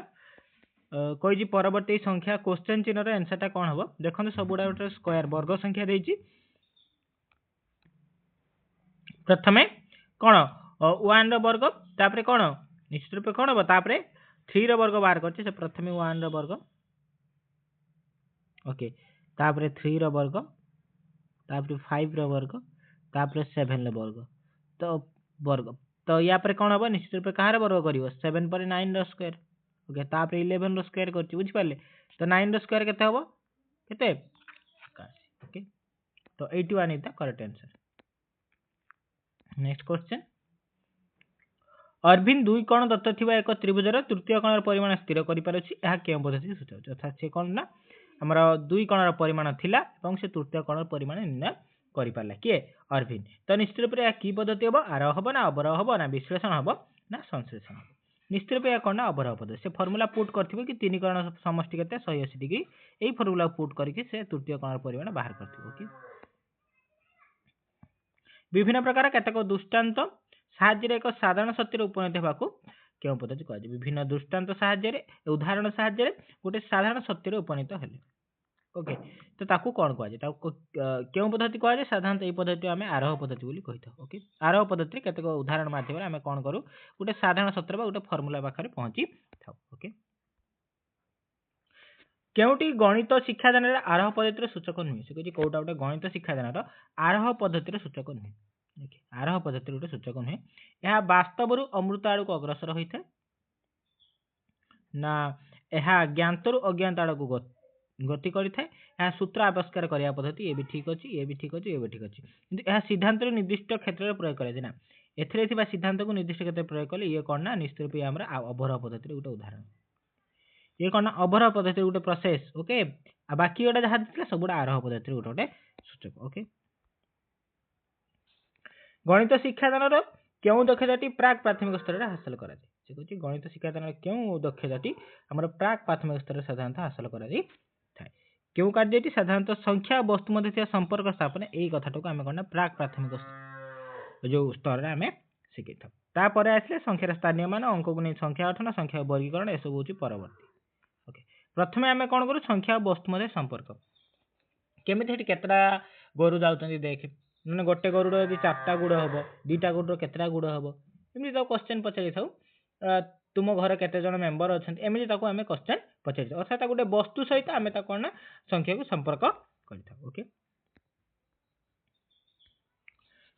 कही परवर्ती संख्या क्वेश्चन चिन्ह आंसर टा कौन हम देखो सब गुड़ा गोटे स्क्वायर वर्ग संख्या देती प्रथमे कौन 1 वर्ग तापर कौन निश्चित रूप कौन हम तापर 3 वर्ग बाहर कर प्रथमे 1 वर्ग ओके तापर 3 वर्ग तापर 5 वर्ग तापर 7 वर्ग तो या पर कौन हम निश्चित रूप कहार वर्ग कर 7 पर 9 स्क्वायर ओके तापर 11 रो स्क्वायर करछि बुझि पाले तो 9 रो स्क्वायर केते हबो केते 81 ओके तो 81 is the correct answer next question अरविंद दुई कोण दत्त थिबा एक त्रिभुजर तृतीय कोणर परिमाण स्थिर करि पारछि एहा केउ पद्धति सूचाउछि अर्थात से कोण ना हमर दुई कोणर परिमाण थिला एवं से तृतीय कोणर परिमाण निर्णय करि पारला के अरविंद तो निश्चित रूप रे की पद्धति हबो आरोह हबो ना अवरोह हबो ना विश्लेषण हबो ना संश्लेषण हबो निश्चित रूप या कौन अवरोह पद्धति से फर्मुला पुट करथिबो कि 3 कोण समष्टि केते 180 डिग्री एई फर्मुला पुट करके से तृतीय कोणर परिमाण बाहर करथिबो कि विभिन्न प्रकार केतक दृष्टांत साहाय्य एक साधारण सत्यर उपनीत हेबाकू केउ पद्धति कहै विभिन्न दृष्टांत साहाय्य उदाहरण साहाय्य गोटे साधारण सत्यर उपनीत हेले ओके तो ताकू कौन कहै ताकू केउ पद्धति कहै साधारणतः ए पद्धति आमे आरोह पद्धति बोली कहिथा ओके आरोह पद्धति केतक उदाहरण माध्यम आमे कोन करू गोटे साधारण सत्य बा गोटे फॉर्मूला पाखरे पहुंची थाउ ओके केउटी गणित शिक्षादान आरोह पद्धतिर सूचक नुहे से कहि कोटा गोटे गणित शिक्षादान आरोह पद्धतिर सूचक नुहे ओके आरोह पद्धतिर गोटे सूचक नुहे यह वास्तव अमृत आड़ को अग्रसर होइथे ना यह ज्ञात अज्ञात आड़ को गति करें सूत्र आविष्कार करने पद्धति ये भी ठीक अच्छे ये भी ठीक अच्छे ये भी ठीक अच्छे किंतु यह सिद्धांत निर्दिष्ट क्षेत्र में प्रयोग कराए ना एथरे सिद्धांत को निर्दिष्ट क्षेत्र में प्रयोग कले ये कौन ना निश्चित रूप आम अवरोह पद्धति गोटे उदाहरण ये कौन ना अवरोह पद्धति गोटे प्रोसेस ओके बाकी गोटे जहाँ सब गुड़ा आरोह पद्धति गोटे गोटे सूचक ओके गणित शिक्षादान क्यों दक्षताटी प्राक प्राथमिक स्तर में हासिल कराए गणित शिक्षादान क्यों दक्षताटी आम प्राक प्राथमिक स्तर साधारणतः हासिल कराए क्यों कार्यटी साधारणतः संख्या वस्तु मध्य संपर्क स्थापन यही कथाटा को आम कौन प्राक प्राथमिक जो स्तर में आम शिखी था तापर आसले संख्यार स्थानीय मान अंक को नहीं संख्या गठन संख्या वर्गीकरण यह सब हूँ परवर्ती ओके प्रथम आम कौन करूँ संख्या वस्तु मध्य संपर्क केमी केतटा गोरु जाऊँ देख मैंने गोटे गरुड़ यदि 4टा गुड़ हम 2टा गुड़ केतटा गुड़ हम एमती क्वेश्चन पचारि था तुम घर केते जन मेंबर अच्छा एमती आम क्वेश्चन पचारि अर्थात गोटे वस्तु सहित आम कौन संख्या को संपर्क कर ओके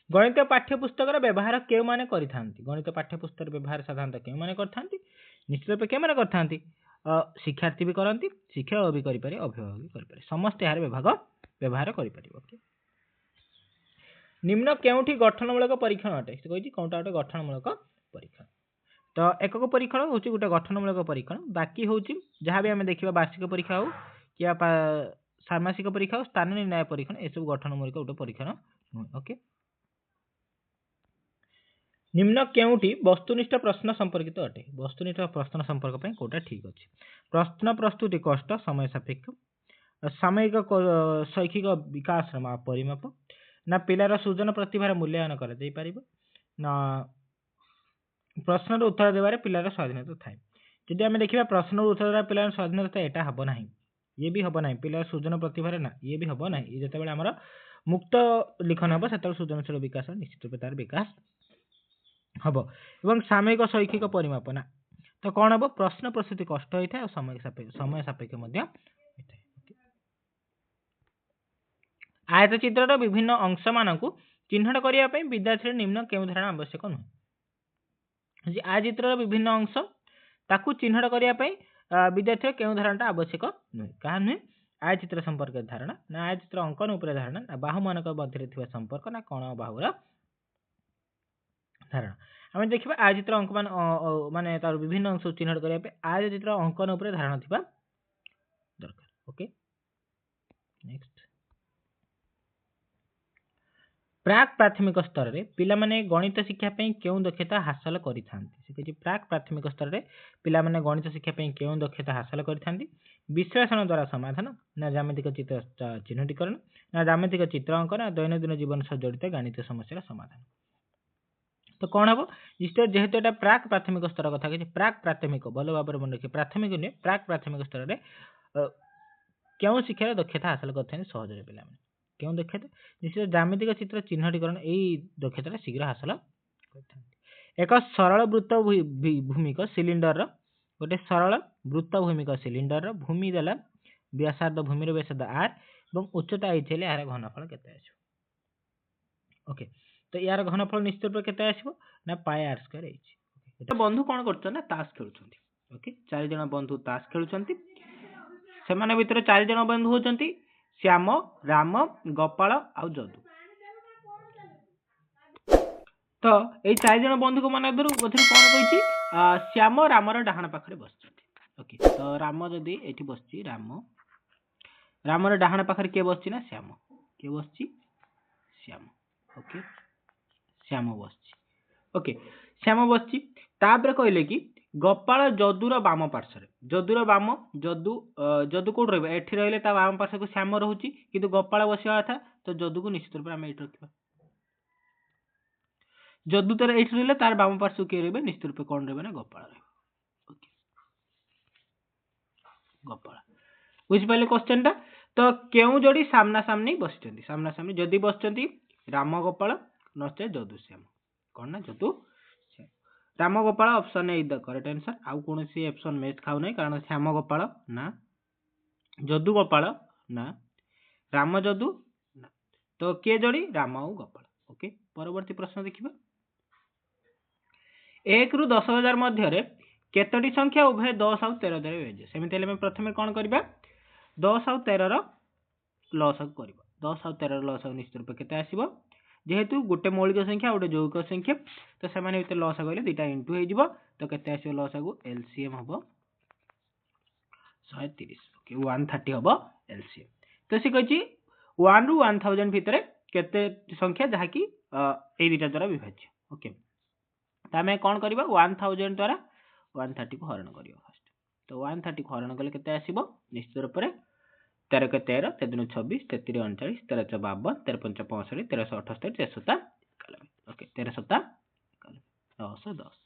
गणित पाठ्यपुस्तक व्यवहार क्यों माने करिथांती गणित पाठ्यपुस्तक व्यवहार साधारणतः क्यों माने करथांती निश्चित रूप क्यों माने करथांती शिक्षार्थी भी करती शिक्षक भी करें अभिभावक भी करें समस्त यार व्यवहार करें ओके निम्न केउठी गठनमूलक परीक्षण अटे से कहि कोनटा गोटे गठनमूलक परीक्षण तो एकक परीक्षण हूँ गोटे गठनमूलक परीक्षण बाकी हूँ जहाँ भी आम देखा वार्षिक परीक्षा हो कि षाण्मासिक परीक्षा हो स्थान निर्णय परीक्षण ये सब गठनमूलक गोटे परीक्षण ओके निम्न केउठी वस्तुनिष्ठ प्रश्न संपर्कित अटे वस्तुनिष्ठ प्रश्न संपर्क पे कोटा ठीक अच्छे प्रश्न प्रस्तुति कष्ट समय सापेक्ष सामयिक शैक्षिक विकास परिमाप ना पिलार सृजन प्रतिभार मूल्यांकन करा जाई परिबो ना प्रश्न उत्तर देवारे पिलार स्वाधीनता थाए जदि आम देखा प्रश्न उत्तर देवार पिलार स्वाधीनता एटा हम ना ये भी हम ना पिलार सृजन प्रतिभार ना ये भी हम ना जिते बड़े आमर मुक्त लिखन हम से सृजनशील विकास निश्चित रूप तार विकास हम एवं सामयिक शैक्षिक परिमाप ना तो कौन हम प्रश्न प्रस्तुति कष्ट होता है समय सापेक्ष आयत चित्र विभिन्न अंश मानक चिन्हट करने विद्यार्थी निम्न क्यों धारणा आवश्यक नुहे आय चित्र विभिन्न अंश ताकू चिन्हट करने विद्यार्थी क्यों धारणा आवश्यक नुहे क्या नुहे आय चित्र संपर्क धारणा ना आय चित्र अंकन उपर धारणा ना बाहु मान मध्य संपर्क ना कण बाहुर धारणा आम देखा आयचित्र अंक मान माने तार विभिन्न अंश चिन्हट करने आयचित्र अंकन उपर धारणा थिबा दरकार ओके नेक्स्ट प्राक प्राथमिक स्तर में पिला माने गणित शिक्षा पे केउं दक्षता हासिल करिथांती से कहछि प्राक प्राथमिक स्तर में पिला माने गणित शिक्षा पे केउं दक्षता हासिल करिथांती विश्लेषण द्वारा समाधान ना ज्यामितिक चित्र चिन्हटीकरण ना ज्यामितिक चित्र अंकन ना दैनंदिन जीवन सह जड़ित गणित समस्या समाधान तो कौन हम जेहेतु एटा प्राक प्राथमिक स्तर कथा कहछि प्राक प्राथमिक भल भाव मन रखिए प्राथमिक नुहे प्राक प्राथमिक स्तर में केउं शिक्षार दक्षता हासिल करथांती सहजरे पिला माने क्यों दक्षता निश्चित ज्यामितिक चित्र चिन्हटीकरण यही दक्षता शीघ्र हासिल करथांती एक सरल वृत्त भूमिक सिलिंडर गोटे सरल वृत्त भूमिक सिलिंडर भूमि देला व्यासार्ध भूमिर व्यासार्ध आर और उच्चता एच हेले यार घनफल केते आसीबो ओके तो यार घनफल निश्चित रूप केते आसीबो ना पाई आर स्क्वायर एच बंधु कोन करछन ना ताश खेलुछंती ओके चार जण बंधु ताश खेलुछंती सेमाने भितर चार जण बंधु होचंती श्याम राम गोपाल आउ जदू तो ये चार जण बंधु को मन कौन कही श्याम रामर डाहाण पाखे बस ओके तो राम जदि ये बस रामर डाहाण पाखे किए बस ना श्याम किए बस श्याम ओके श्याम बस ओके श्याम बस कहले कि गोपाल जदुर बाम पार्श्व जदुर बाम जदू जदू कौट रही रही बाम पार्श्व को श्याम रोचे कि गोपाल बसवा था तो जदू को निश्चित रूप में रखा जदू तर ये रही तार बाम पार्श्व किए रही निश्चित रूप कौन रही ना गोपाल रही गोपाल बुझिपारे क्वेश्चन टा तो क्यों जोड़ी सामना सामनी बस सामना सामनी जदि बस राम गोपाल नचे जदू श्याम कौन ना जदू Ram Gopal option A the correct answer आउ कौन सी ऑप्शन मैच खाऊ नहीं कारण श्याम गोपाल ना जदू गोपाल ना राम जदू ना तो किए जोड़ी राम और गोपाल ओके परवर्ती प्रश्न देखिबा 1 रु 10,000 मध्य केतोटी संख्या उभय 10 और 13 द्वारा विभाज्य सेमिति हेले प्रथमे कोन करबा 10 और 13 रो लसक करबा 10 और 13 रो लसक निश्चित रूप केते आसीबो जेहेतु गोटे मौलिक संख्या गोटे यौगिक संख्या तो से लस कहले दुटा इंटू हो तो केते आसो लस को एलसीएम हम 130 ओके 130 हम एलसीएम तो सी कहि 1 रु 1000 भितर केते संख्या जहाँकि ए दुटा द्वारा विभाज्य ओके तो आम कौन करवा 1000 द्वारा 130 को हरण कर फास्ट तो 130 को हरण कले केते आसीबो निश्चित रूप से 13 के 13 13 26 33 39 13 52 13 5 65 13 78 13 91 ओके 13 7 10 10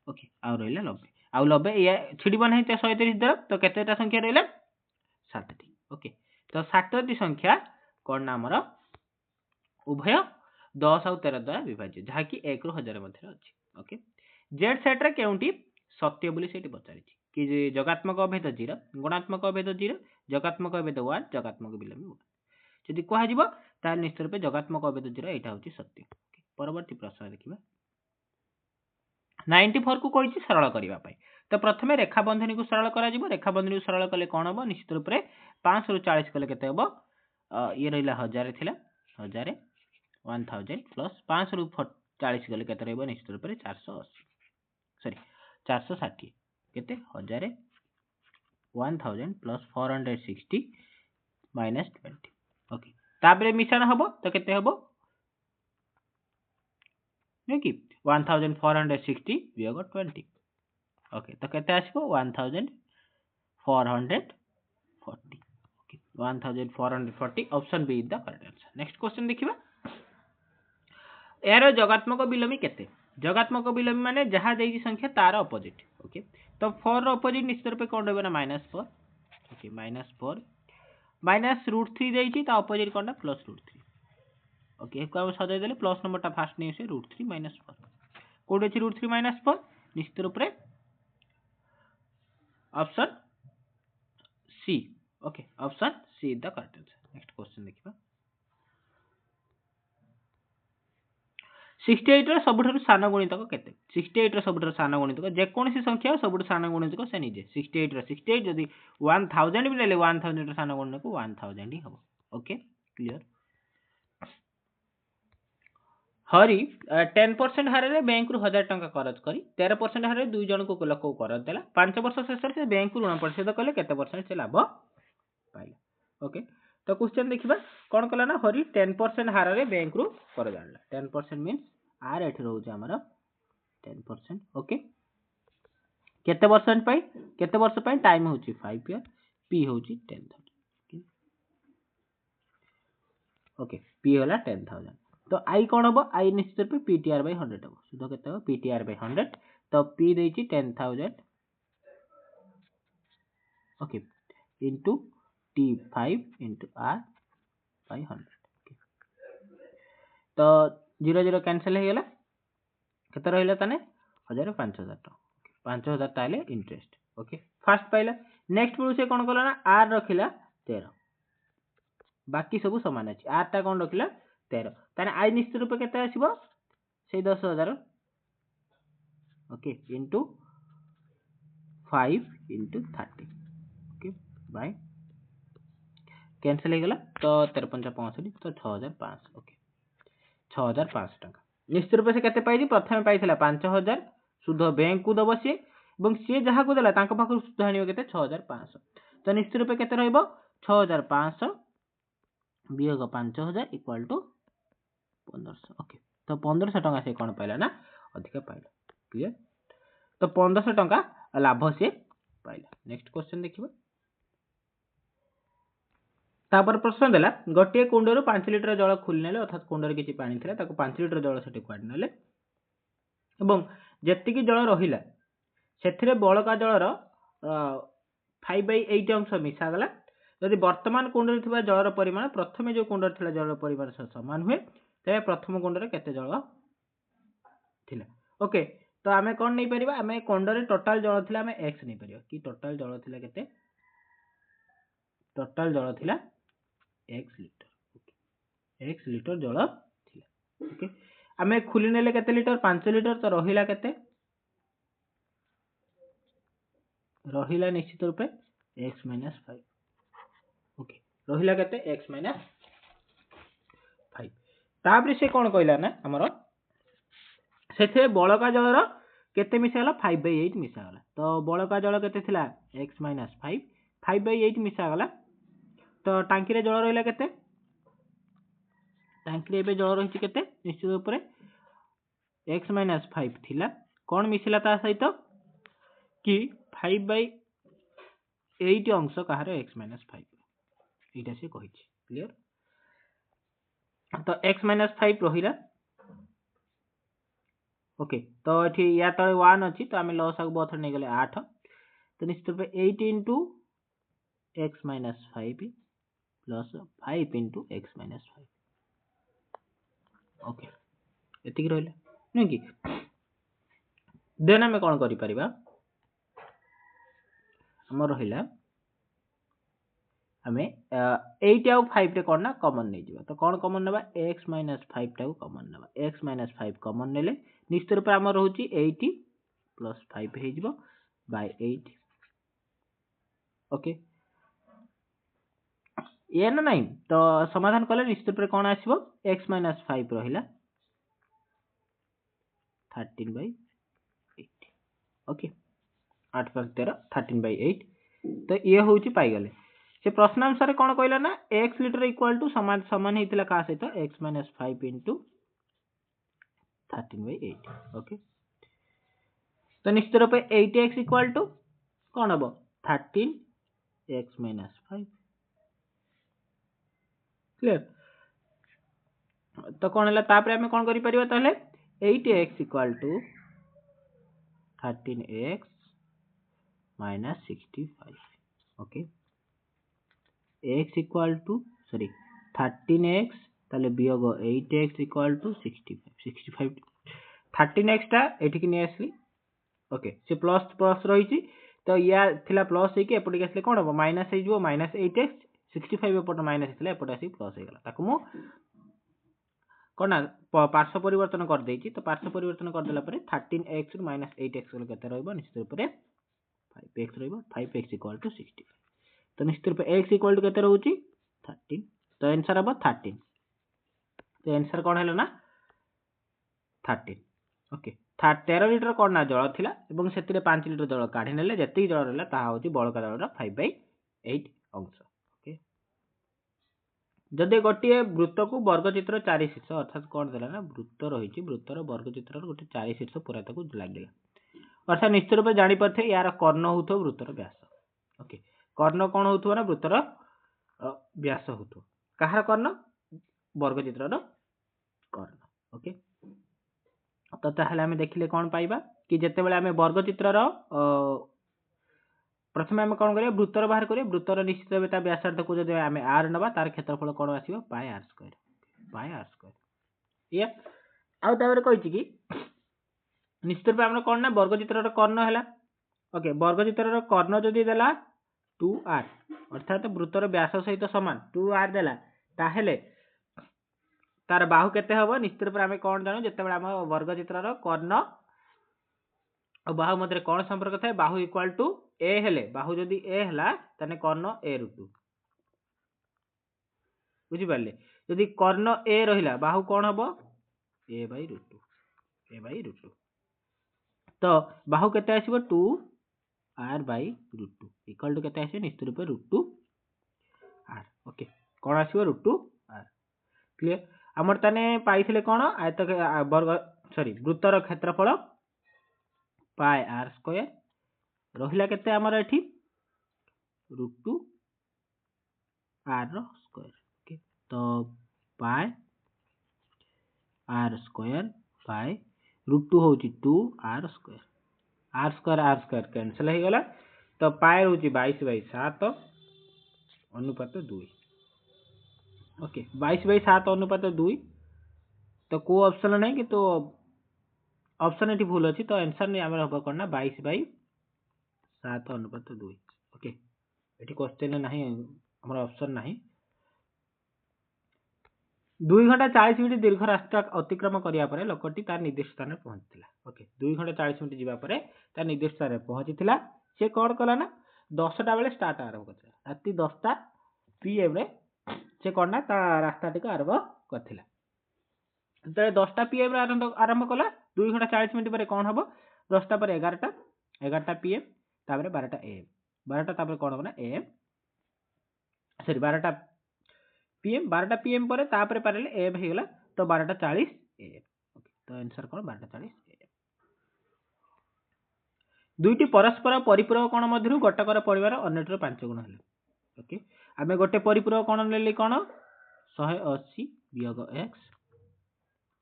ओके आउ रहिला 90 आउ 90 या छिड़िबो नहीं 130 द्वारा तो केतेटा संख्या रहिला 7टी ओके तो 7टी संख्या कोन ना हमर उभय 10 और 13 द्वारा विभाज्य जहाँ कि 1 रु 1000 मध्य अछि ओके जेड सेट रे केउंटी सत्य बोली सेठी पचारि कि जगात्मक अभेद 0 गुणात्मक अभेद 0 जगात्मक अभेद 1 जगात्मक विलंब 1 जदि कह जिवो ता निश्चित रूप जगात्मक अभेद 0 एटा होची सत्य परवर्ती प्रश्न देखिबा 94 को कहिछि सरल करिवा पई तो प्रथमे रेखा बंधनी को सरल करा जिवो रेखा बंधनी को सरल कले कोन हो निश्चित रूप रे 5 रु 40 कले केते हो ये रहिला 1000 थिला 1000 1000 प्लस 5 रु 40 गले केते रहबो निश्चित रूप से 480 सॉरी 460 केते 1000 1000 प्लस 460 माइनस 20 ओके ताबरे मिश्रण हबो तो केते हबो नेकी 1460 वियोग 20 ओके तो केते आसीबो 1440 okay 1440 option B is the correct answer next question देखिबा यार जगात्मक विलोमी केते जगात्मक विलोमी माने जहाँ देगी संख्या तार अपोजिट ओके तो 4 रो अपोजिट निश्चित रूप कोन रहबे ना -4 ओके -4 -√3 देइची ता अपोजिट कोनटा +√3 ओके को हम सजाय देले प्लस नंबर ता फास्ट नै से √3 -4 कोड अछि √3 -4 निश्चित रूप रे option C okay option C is the correct answer next question देखिबा 68 ର ସବୁଠାରୁ ସାନ ଗୁଣିତକ କେତେ 68 ର ସବୁଠାରୁ ସାନ ଗୁଣିତକ ଯେ କୌଣସି ସଂଖ୍ୟା ସବୁଠାରୁ ସାନ ଗୁଣିତକ ସେ ନିଜେ 68 ର 68 ଯଦି 1000 ବି ନେଲେ 1000 ର ସାନ ଗୁଣିତକ 1000 ହିଁ ହେବ ଓକେ କ୍ଲିयर हरि 10% हारे बैंक रु 1000 टंका करज करी 13% हारे 2 जन को लोक को करज देला 5 वर्ष शेष से बैंक रु ऋण परिशोध कले केते परसेंट से लाभ पाइला ओके तो क्वेश्चन देखिबा कोन कला ना हरि 10% हारे बैंक रु कर जानला 10% मींस आर एठी रहउ जे हमर 10% ओके केते परसेंट पाई केते वर्ष पाई टाइम होची 5 ईयर पी होची 10000 ओके पी होला 10000 तो आई कौन हम आई निश्चित रूप पीटीआर बाय 100 हम सुध केते पीटीआर बाय 100 तो पी देची 10000 okay into T5 into R by 100 तो 0 0 कैंसिल हो गला केते रहइला तने 1000 5000 तो 5000 ताले इंटरेस्ट ओके फर्स्ट पाइला नेक्स्ट पुरो से कोन कला ना R रखिला 13 बाकी सब समान अछि R ता कोन रखिला 13 ताने आई निश्चित रूप केते आसीबो से 10000 okay into 5 into 30 okay by cancel हो गला तो 13 65 तो 6500 ओके 6500 टका निश्चित रूप से केते पाइजी प्रथम पाइथिला 5000 सुध बैंक को दबो सी एवं सी जहा को देला तांको पाखु सुध आनियो केते 6500 तो निश्चित रूप केते रहइबो 6500 वियोग 5000 इक्वल टू 1500 ओके तो 1500 टका से कोन पाइला ना अधिक पाइला क्लियर तो 1500 टका लाभ से पाइला नेक्स्ट क्वेश्चन देखिबो तापर प्रश्न देला गोटे कुंडरू 5 लिटर जल खोली नेले अर्थात कुंडर किछि पानी थिला ताको 5 लिटर जल सेठी काढ नेले एवं जेति की जल रहिला सेथिरे बळका जलर 5/8 अंश मिसा गला यदि वर्तमान कुंडरे थिबा जलर परिमाण प्रथमे जो कुंडर थिला जलर परिमाण समान हुए तबे प्रथम कुंडरे केते जल थिला ओके तो आमे कोन नै परिबा आमे कुंडरे टोटल जल थिला आमे x नै परिबा कि टोटल जल थिला केते टोटल जल थिला x litre okay x litre जल थिला ओके आमे खुली नेले केते लिटर 5 लिटर तो रहिला केते रहिला निश्चित रूपे x - 5 ओके रहिला केते x - 5 तापरे से कोन कहला ना हमर सेथे बळका जलर केते मिसाला 5/8 मिसा गला तो बळका जल केते थिला x - 5 5/8 मिसा गला तो टांकी रे जल रहिला केते टांकी रे बे जल रहिछि केते निश्चित ऊपर x - 5 थिला कोन मिसिला ता सहित कि 5/8 अंश कहार x - 5 एटा से कहिछि क्लियर तो x - 5 रहिला ओके तो एठी या तळे 1 अछि तो आमे लॉस आगु बथर नै गेले 8 तो निश्चित रूप 8 into x minus 5 plus 5 into x minus 5 okay एतिक रहले नै कि देन आमे कोन करि परिबा हमर रहिला आमे 8 आउ 5 रे कोन ना कॉमन नै जिबा तो कोन कॉमन नेबा x minus 5 टाउ कॉमन नेबा x minus 5 कॉमन नेले निश्चित रूप हमर रहउची 80 plus 5 हे जिवो by 8 ओके ये ना नहीं तो समाधान कले निश्चित रूप कोन आसीबो x minus 5 रहिला 13/8 ओके 8 5 13 13/8 तो ये होउची पाई गले से प्रश्न अनुसार कोन कहला ना x लिटर इक्वल टू समान समान हेतिला का सहित x minus 5 into 13/8 ओके तो निश्चित रूप 8x इक्वल टू कोन हबो 13x minus 5 क्लियर तो कोन हला तापरे हमें कोन करि परिबा ताले 8x equal to 13x minus 65 okay x equal to sorry 13x ताले वियोग 8x इक्वल टू 65 13x ता एठी कि नै आसली ओके से प्लस प्लस रहिछि तो या थिला प्लस हे कि एपटे के आसले कोन हो माइनस हे जिवो माइनस 8x 65 एपटे माइनस थिला एपटे आसी प्लस हे गला ताको मु कोन पार्श्व परिवर्तन कर देछि तो पार्श्व परिवर्तन कर देला परे 13x रु माइनस 8x गले केते रहइबो निश्चित रूप रे 5x रहइबो 5x इक्वल टू 65 तो निश्चित रूप x इक्वल टू केते रहउची 13 तो आंसर हबो 13 तो आंसर कोन हेलो ना 13 ओके 13 लिटर कौन ना जल थिला एवं सेतिरे 5 लिटर जल काढी नेले जति जल रहला ताहा होची बळका जलर 5/8 अंश ओके जदि गोटे वृत्त को वर्गचित्र 4 शीर्ष अर्थात कौन देला ना वृत्त रही वृत्तर वर्गचित्र गोटे 4 शीर्ष पूरा ताको लागिला अर्थात निश्चित रूप जानी परथे यार कर्ण होतो वृत्तर व्यास ओके कर्ण कौन होतो ना वृत्तर व्यास होतो कहार कर्ण वर्गचित्रर कर्ण ओके तो ताहले आमे देखिले कौन पाइबा कि जते बेले आमे वर्गचित्रर प्रथम आमे कौन करिया वृत्तर बाहर करिया वृत्तर निश्चित भाबे ता व्यासार्ध को जदि आमे r नबा तार क्षेत्रफल कौन आसीबो पाई r स्क्वायर ये आउ ताबरे कहिछि कि निश्चित रूप आमे कौन ना वर्गचित्रर कर्ण हैला ओके वर्गचित्रर कर्ण जदि देला 2r अर्थात वृत्तर व्यास सहित समान 2r देला ताहेले तार बाहु केते हबो निश्चित रूप आमे कौन जानो जते बेले हम वर्गचित्रर कर्ण और बाहु मध्य कौन संपर्क थाए बाहु इक्वल टू ए हेले बाहु जदि ए हला तने कर्ण ए √2 बुझि पाले जदि कर्ण ए रहिला बाहु कौन हबो a/√2 तो बाहु केते आसीबो 2r/√2 इक्वल टू केते आसीबो निश्चित रूप √2 r ओके कौन आसीबो √2r क्लियर हमर तने पाइथिले कौन आयत वर्ग सॉरी वृत्तर क्षेत्रफल पाई r स्क्वायर रहिला केते हमर एठी √2 r रो स्क्वायर ओके तो पाई r स्क्वायर बाय √2 होची 2 r स्क्वायर कैंसिल हो गला तो पाई होची 22/7 अनुपात 2 ओके 22/7 अनुपात 2 तो को ऑप्शन नहीं कि तो ऑप्शन एटी भूल अछि तो आंसर नहीं हमर होबो करना 22/7 अनुपात 2 ओके एटी क्वेश्चन नहीं हमर ऑप्शन नहीं 2 घंटा 40 मिनिट दीर्घ रास्ता अतिक्रम करिया परे लोकटी तार निर्दिष्ट स्थान पहुंचथिला ओके 2 घंटा 40 मिनिट जीवा परे तार निर्दिष्ट स्थान पहुंचथिला से कोड कला ना 10 टा बेले स्टार्ट आरंभ करथिला राती 10 टा पीएम रे से कोना ता रास्ता टिक आरंभ करथिला तो 10 टा पीएम रे आरंभ कला 2 घंटा 40 मिनिट पर कौन हम 10 टा पर 11टा पीएम तापर 12टा एम 12टा तापर कौन होना एम सॉरी 12टा पीएम पर तापर पारले एम हे गला तो 12टा 40 एम ओके तो आंसर कौन 12टा 40 एम दुईटी परस्पर परिपूरक कोण मध्यरु गटकर परिवार अन्यटर 5 गुण हेले ओके आमे गोटे परिपूरक कोण लेली कोण 180 वियोग x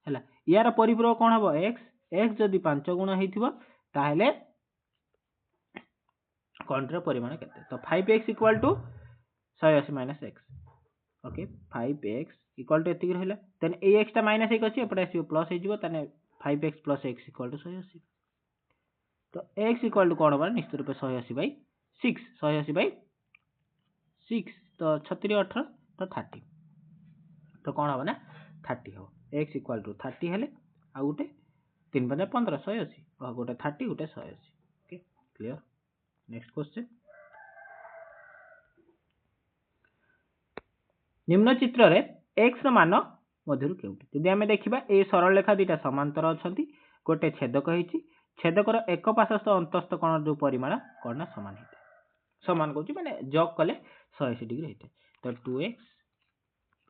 हैला यार परिपूरक कोण हबो x जदि 5 गुण हेतिबो ताहेले कोणर परिमाण केते तो 5x = 180 - x ओके 5x = एतिक रहला देन ए x ता माइनस 1 अछि एपटे आसीबो प्लस हे जिवो तने 5x + x = 180 तो x = कोण हबो निश्चित रूप 180/6 180/6 तो 36 18 तो 30 तो कोण हबो ना 30 हो x = 30 हेले आ गुटे 3 * 15 180 और गुटे 30 गुटे 180 ओके क्लियर नेक्स्ट क्वेश्चन निम्न चित्र रे x रो मान मध्यरु केउटी जदि हमें देखिबा ए सरल रेखा दुटा समांतर अछंती गोटे छेदक हेची छेदकर एक पार्श्वस्थ अंतस्थ कोण जो परिमाण कोण समान हेते समान कहूची माने जॉग कले 180 डिग्री हेते तो 2x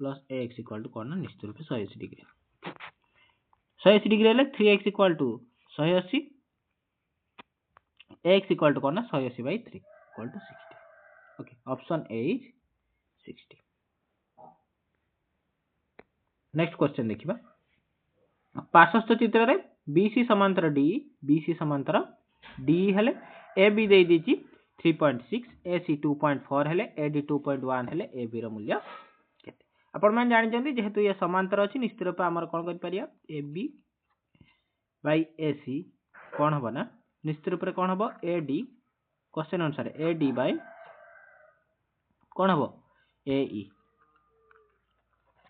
+ ax = कोण निश्चित रूप 180 डिग्री 180 डिग्री हेले 3x = 180 x = कोण 180/3 = 60 okay option A is 60 next question देखिबा पार्श्वस्थ चित्र रे BC समांतर D हेले AB दे दिची 3.6 AC 2.4 हेले AD 2.1 हेले AB रो मूल्य केते आपण मान जानि जंदी जेहेतु ये समांतर अछि निश्चित रूप हमर कोन कर परिया AB बाय AC कोन हबो ना निश्चित रूप रे कोन हबो AD क्वेश्चन अनुसार AD बाय कोन हबो AE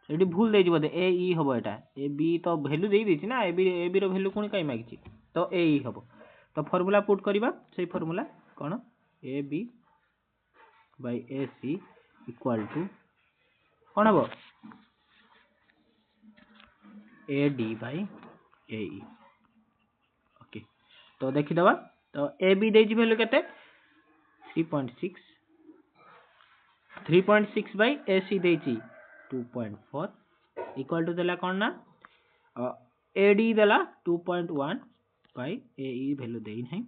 एडी भूल देइ बोदे AE हबो एटा AB तो वैल्यू देइ दिछि ना AB रो वैल्यू कोन काई मागिछि तो AE हबो तो फार्मूला पुट करिबा सेही फार्मूला कोन AB by AC equal to कोन हबो AD by A E okay तो देखिदबा तो ए बी देछि वैल्यू केते 3.6 3.6 बाय ए सी देछि 2.4 इक्वल टू देला कोन ना ए डी देला 2.1 बाय ए ई वैल्यू देइ नै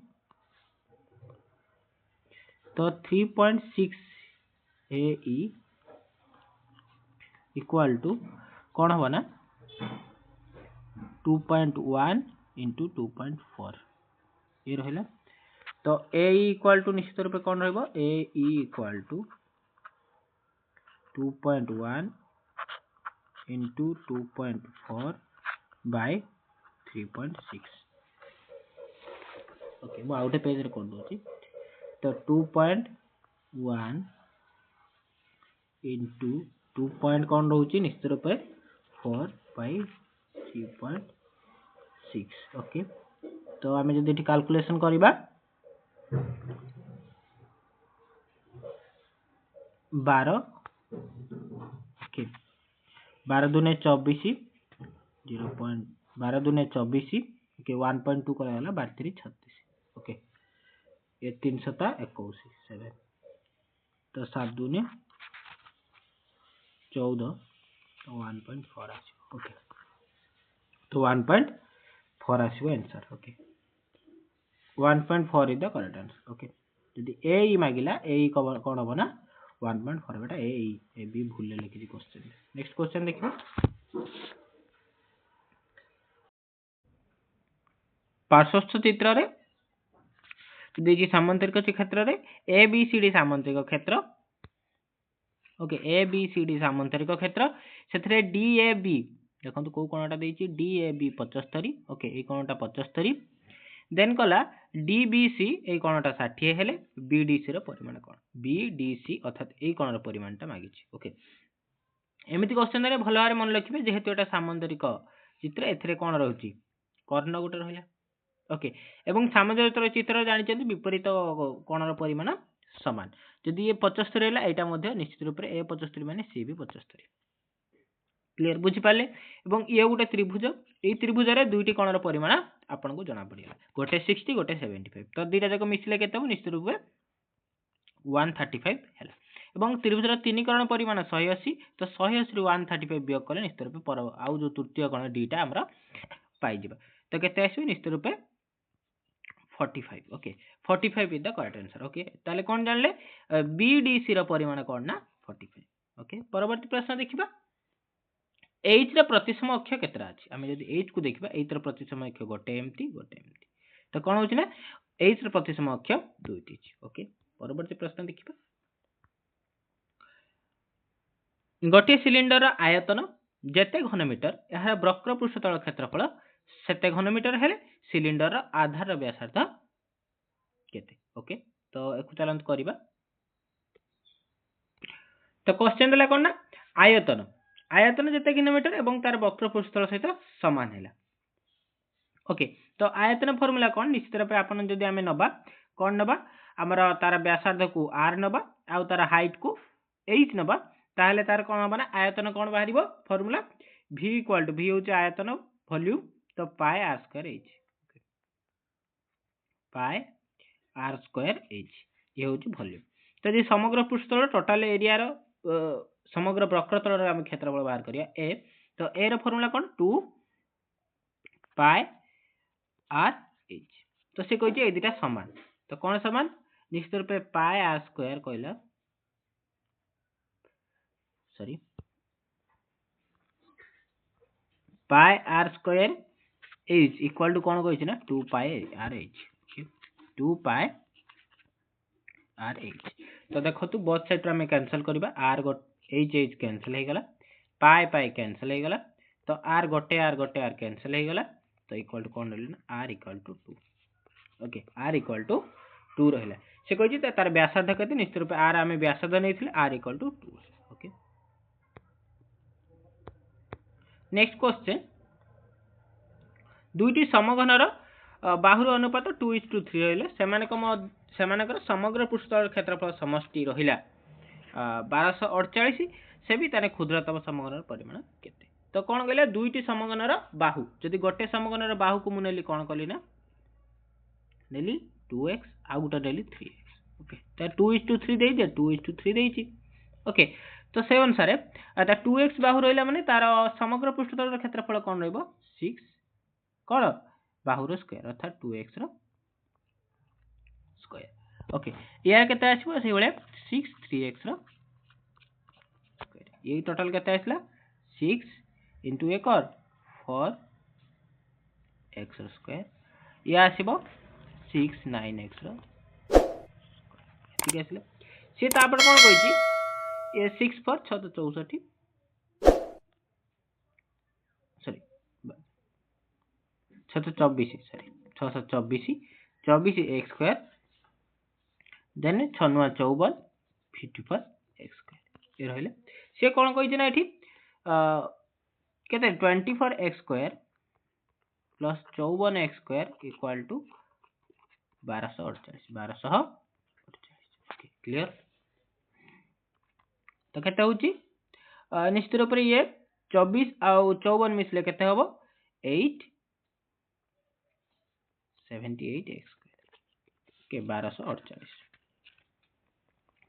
तो 3.6 ए ई इक्वल टू कौन हम ना 2.1 इंटू 2.4 ये रहा तो ए इक्वल टू निश्चित रूप कौन रहा A equal to 2.1 into 2.4 by 3.6 okay मु आउटे पेज रे कर दूची तो 2.1 इंटू 2 पॉइंट कौन रोचे निश्चित रूप 4 बाय 3.6 ओके तो आम जब ये कैलकुलेशन करवा 12 ओके 12 दूने 24 12 दूने 24 ओके 1.2 कराला 12 36 ओके ये 321 7 तो 7 दूने 14 तो 1.4 आसो ओके तो 1.4 आसो answer okay 1.4 is the correct answer okay यदि ए ई मागिला ए ई कौन हम ना 1.4 बेटा ए बी भूल लिखी क्वेश्चन नेक्स्ट क्वेश्चन देखिए पार्श्वस्थ चित्र रे देखिए सामांतरिक क्षेत्र रे ए बी सी डी सामांतरिक क्षेत्र okay A B C D सामांतरिक क्षेत्र से डी ए बी देखो कौ कोणटा देछि D A B 75 okay A कोणटा 75 देन कला डी बी सी ए कोणटा 60 हेले बी डी सी रो परिमाण कोन बी डी सी अर्थात ए कोणर परिमाणटा मागिछि ओके एमिति क्वेश्चन रे भलो भारे मन रखिबे जेहेतु एटा सामांतरिक चित्र एथरे कोन रहउछि कर्ण गुटे रहिला ओके एवं सामांतरिक चित्र जानिछन्ति विपरीत कोणर परिमाण समान जदि ये 75 है एटा मध्य निश्चित रूप ए 75 माने सी भी 75 क्लियर बुझी पाले एवं ये गोटे त्रिभुज ए त्रिभुज रे दुईटी कोणर परिमाण आपन को जणा पड़िला गोटे 60 गोटे 75 तो दुईटा जाक मिसले केते हो निश्चित रूप 135 हैला एवं त्रिभुजर तीन कोण परिमाण 180 तो 180 रु 135 वियोग कले निश्चित रूप पर आउ जो तृतीय कोण डीटा हमरा पाई जिबा तो केते आसी निश्चित रूप 45 okay 45 is the correct answer okay ताले कोन जानले बीडीसी रो परिमाण कोन ना 45 ओके परवर्ती प्रश्न देखिबा एच रो प्रतिसम अक्ष केतरा अछि हम यदि एच को देखिबा एच रो प्रतिसम अक्ष गोटे एमटी तो कोन होछि ना एच रो प्रतिसम अक्ष दुईटी अछि ओके परवर्ती प्रश्न देखिबा गोटे सिलिंडर आयतन जेते घनमीटर एहार वक्र पृष्ठतल क्षेत्रफल सेते घनमीटर हेले सिलिंडर आधार व्यासार्ध केते ओके तो एकु चलंत करिबा तो क्वेश्चन देला कोन ना आयतन आयतन जेते घनमीटर एवं तार वक्र पृष्ठतल सहित समान हैला ओके तो आयतन फार्मूला कोन निश्चित रूप आपन जदि हमें नबा कोन नबा हमर तार व्यासार्ध को r नबा आ तार हाइट को h नबा ताहले तार कोन हबना आयतन कोन बाहरिबो formula v equal to v होचे आयतन वॉल्यूम तो pi r square h pi r square h ये होची वॉल्यूम तो जे समग्र पृष्ठतल टोटल एरिया रो समग्र वक्रतल रो हम क्षेत्रफल बाहर करिया a तो a रो फार्मूला कोन 2 पाई r h तो से कहै छै ए दुटा समान तो कोन समान निश्चित रूप पाई r स्क्वायर कहला sorry pi r square h equal to कोन कहै छै ना 2 pi r h 2 pi r h तो देखो तू बोथ साइड रे हम कैंसिल करबा r h h कैंसिल हे गला पाई पाई कैंसिल हे गला तो r गोटे r कैंसिल हे गला तो इक्वल टू कोन रहले ना r equal to 2 okay r equal to 2 रहला से कहै छै तार व्यासार्ध कते निश्चित रूप r हमें व्यासार्ध नैथिले r equal to 2 okay next question दुईटी समघनर बाहुर अनुपात 2:3 रहले सेमानकर समग्र पृष्ठतल क्षेत्रफल समष्टि रहिला 1248 से भी ताने क्षुद्रतम समघनर परिमाण केते तो कौन कहले दुईटी समगनर बाहु जदि गोटे समगनर बाहु को मु नेली कौन कली ना नेली 2x आउ गोटे नेली 3x ओके तो 2:3 दे दे 2:3 देछि ओके तो से अनुसार ता 2x बाहु रहिला माने तार समग्र पृष्ठतल क्षेत्रफल कौन रहइबो 6 कौन बाहुर स्क्वायर अर्थात 2x रो स्क्वायर ओके या केते आछिबो से बेले 6 3x रो स्क्वायर ये टोटल केते आछला 6 into a कर 4x स्क्वायर ये आसीबो 6 9x रो ठीक आसीला से तापर कोन कहिची ए 6 पर 6 तो 64 सॉरी 6 तो 24 sorry 624 24 x square then 6 9 54 54 x square ये रहले से कोन कहिची ना एठी केते 24 x square plus 54 x square equal to 1248 clear तो केते होची निश्चित रूप से ये 24 आउ 54 मिसले केते हबो 8 78 x स्क्वायर के 1248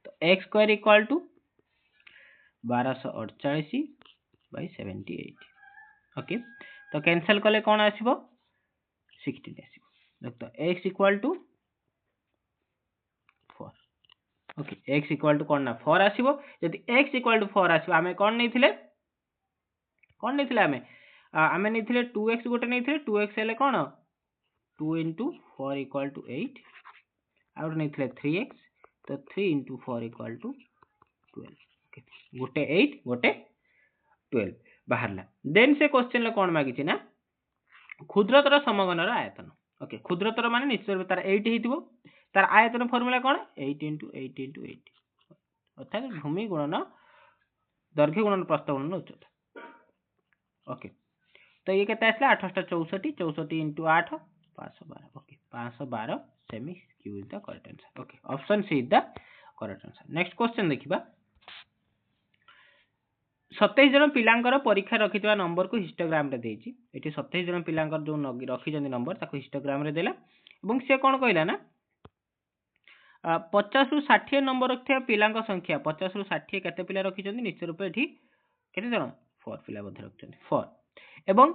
तो x square equal to 1248 by 78 okay तो कैंसिल कले कौन आसीबो 16 आसीबो तो x equal to 4 okay x equal to कौन ना 4 आसीबो यदि x इक्वल टू 4 आसीबो हमें कौन नैथिले हमें नैथिले 2x गोटे नैथिले 2x हेले कौन 2 into 4 इक्वल टू 8 और नैथिले 3x तो 3 into 4 इक्वल टू 12 ओके गोटे 8 गोटे 12 बाहरला देन से क्वेश्चन ले कौन मागिछि ना क्षुद्रतर समगनर आयतन ओके क्षुद्रतर माने निश्चय रूप तार 8 हेतिबो तार आयतन फार्मूला कौन 8 into 8 into 8 अर्थात भूमि गुणन दैर्घ्य गुणन प्रस्थ गुणन उच्चता ओके तो ये केते आसला 8 64 64 into 8 512 ओके 512 सेमी क्यू is the correct answer okay option C is the correct answer next question देखिबा 27 जन पिलांकर परीक्षा रखिथिबा नंबर को हिस्टोग्राम रे देछि एठी 27 जन पिलांकर जो रखि जंदी नंबर ताको हिस्टोग्राम रे देला एवं से कोन कहला ना 50 रु 60 नंबर रखिथिबा पिलांक संख्या 50 रु 60 केते पिला रखि जंदी निश्चित रूप एठी केते जन 4 पिला बध रखि जंदी 4 एवं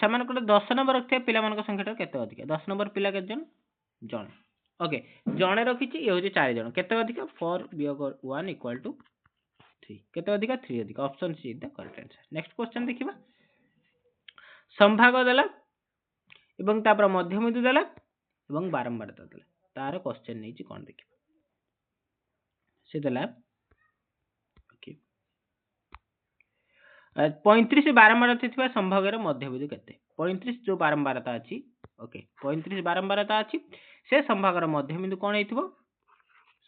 समान को 10 नंबर रखिथिबा पिला मानक संख्या केते अधिक 10 नंबर पिला केते जन जण ओके जणे रखिछि ए होछि 4 जण केते अधिक 4 वियोग 1 इक्वल टू 3 केते अधिक 3 अधिक option C is the correct answer next question देखिबा संभाग देला एवं तापर मध्य बिंदु देला एवं बारंबारता देला तार क्वेश्चन नै छि कोन देखिबा से देला ओके 35 बारंबारता थिबा संभागर मध्य बिंदु केते 35 जो बारंबारता अछि ओके 35 बारंबारता अछि से संभागर मध्य बिंदु कोन हेतिबो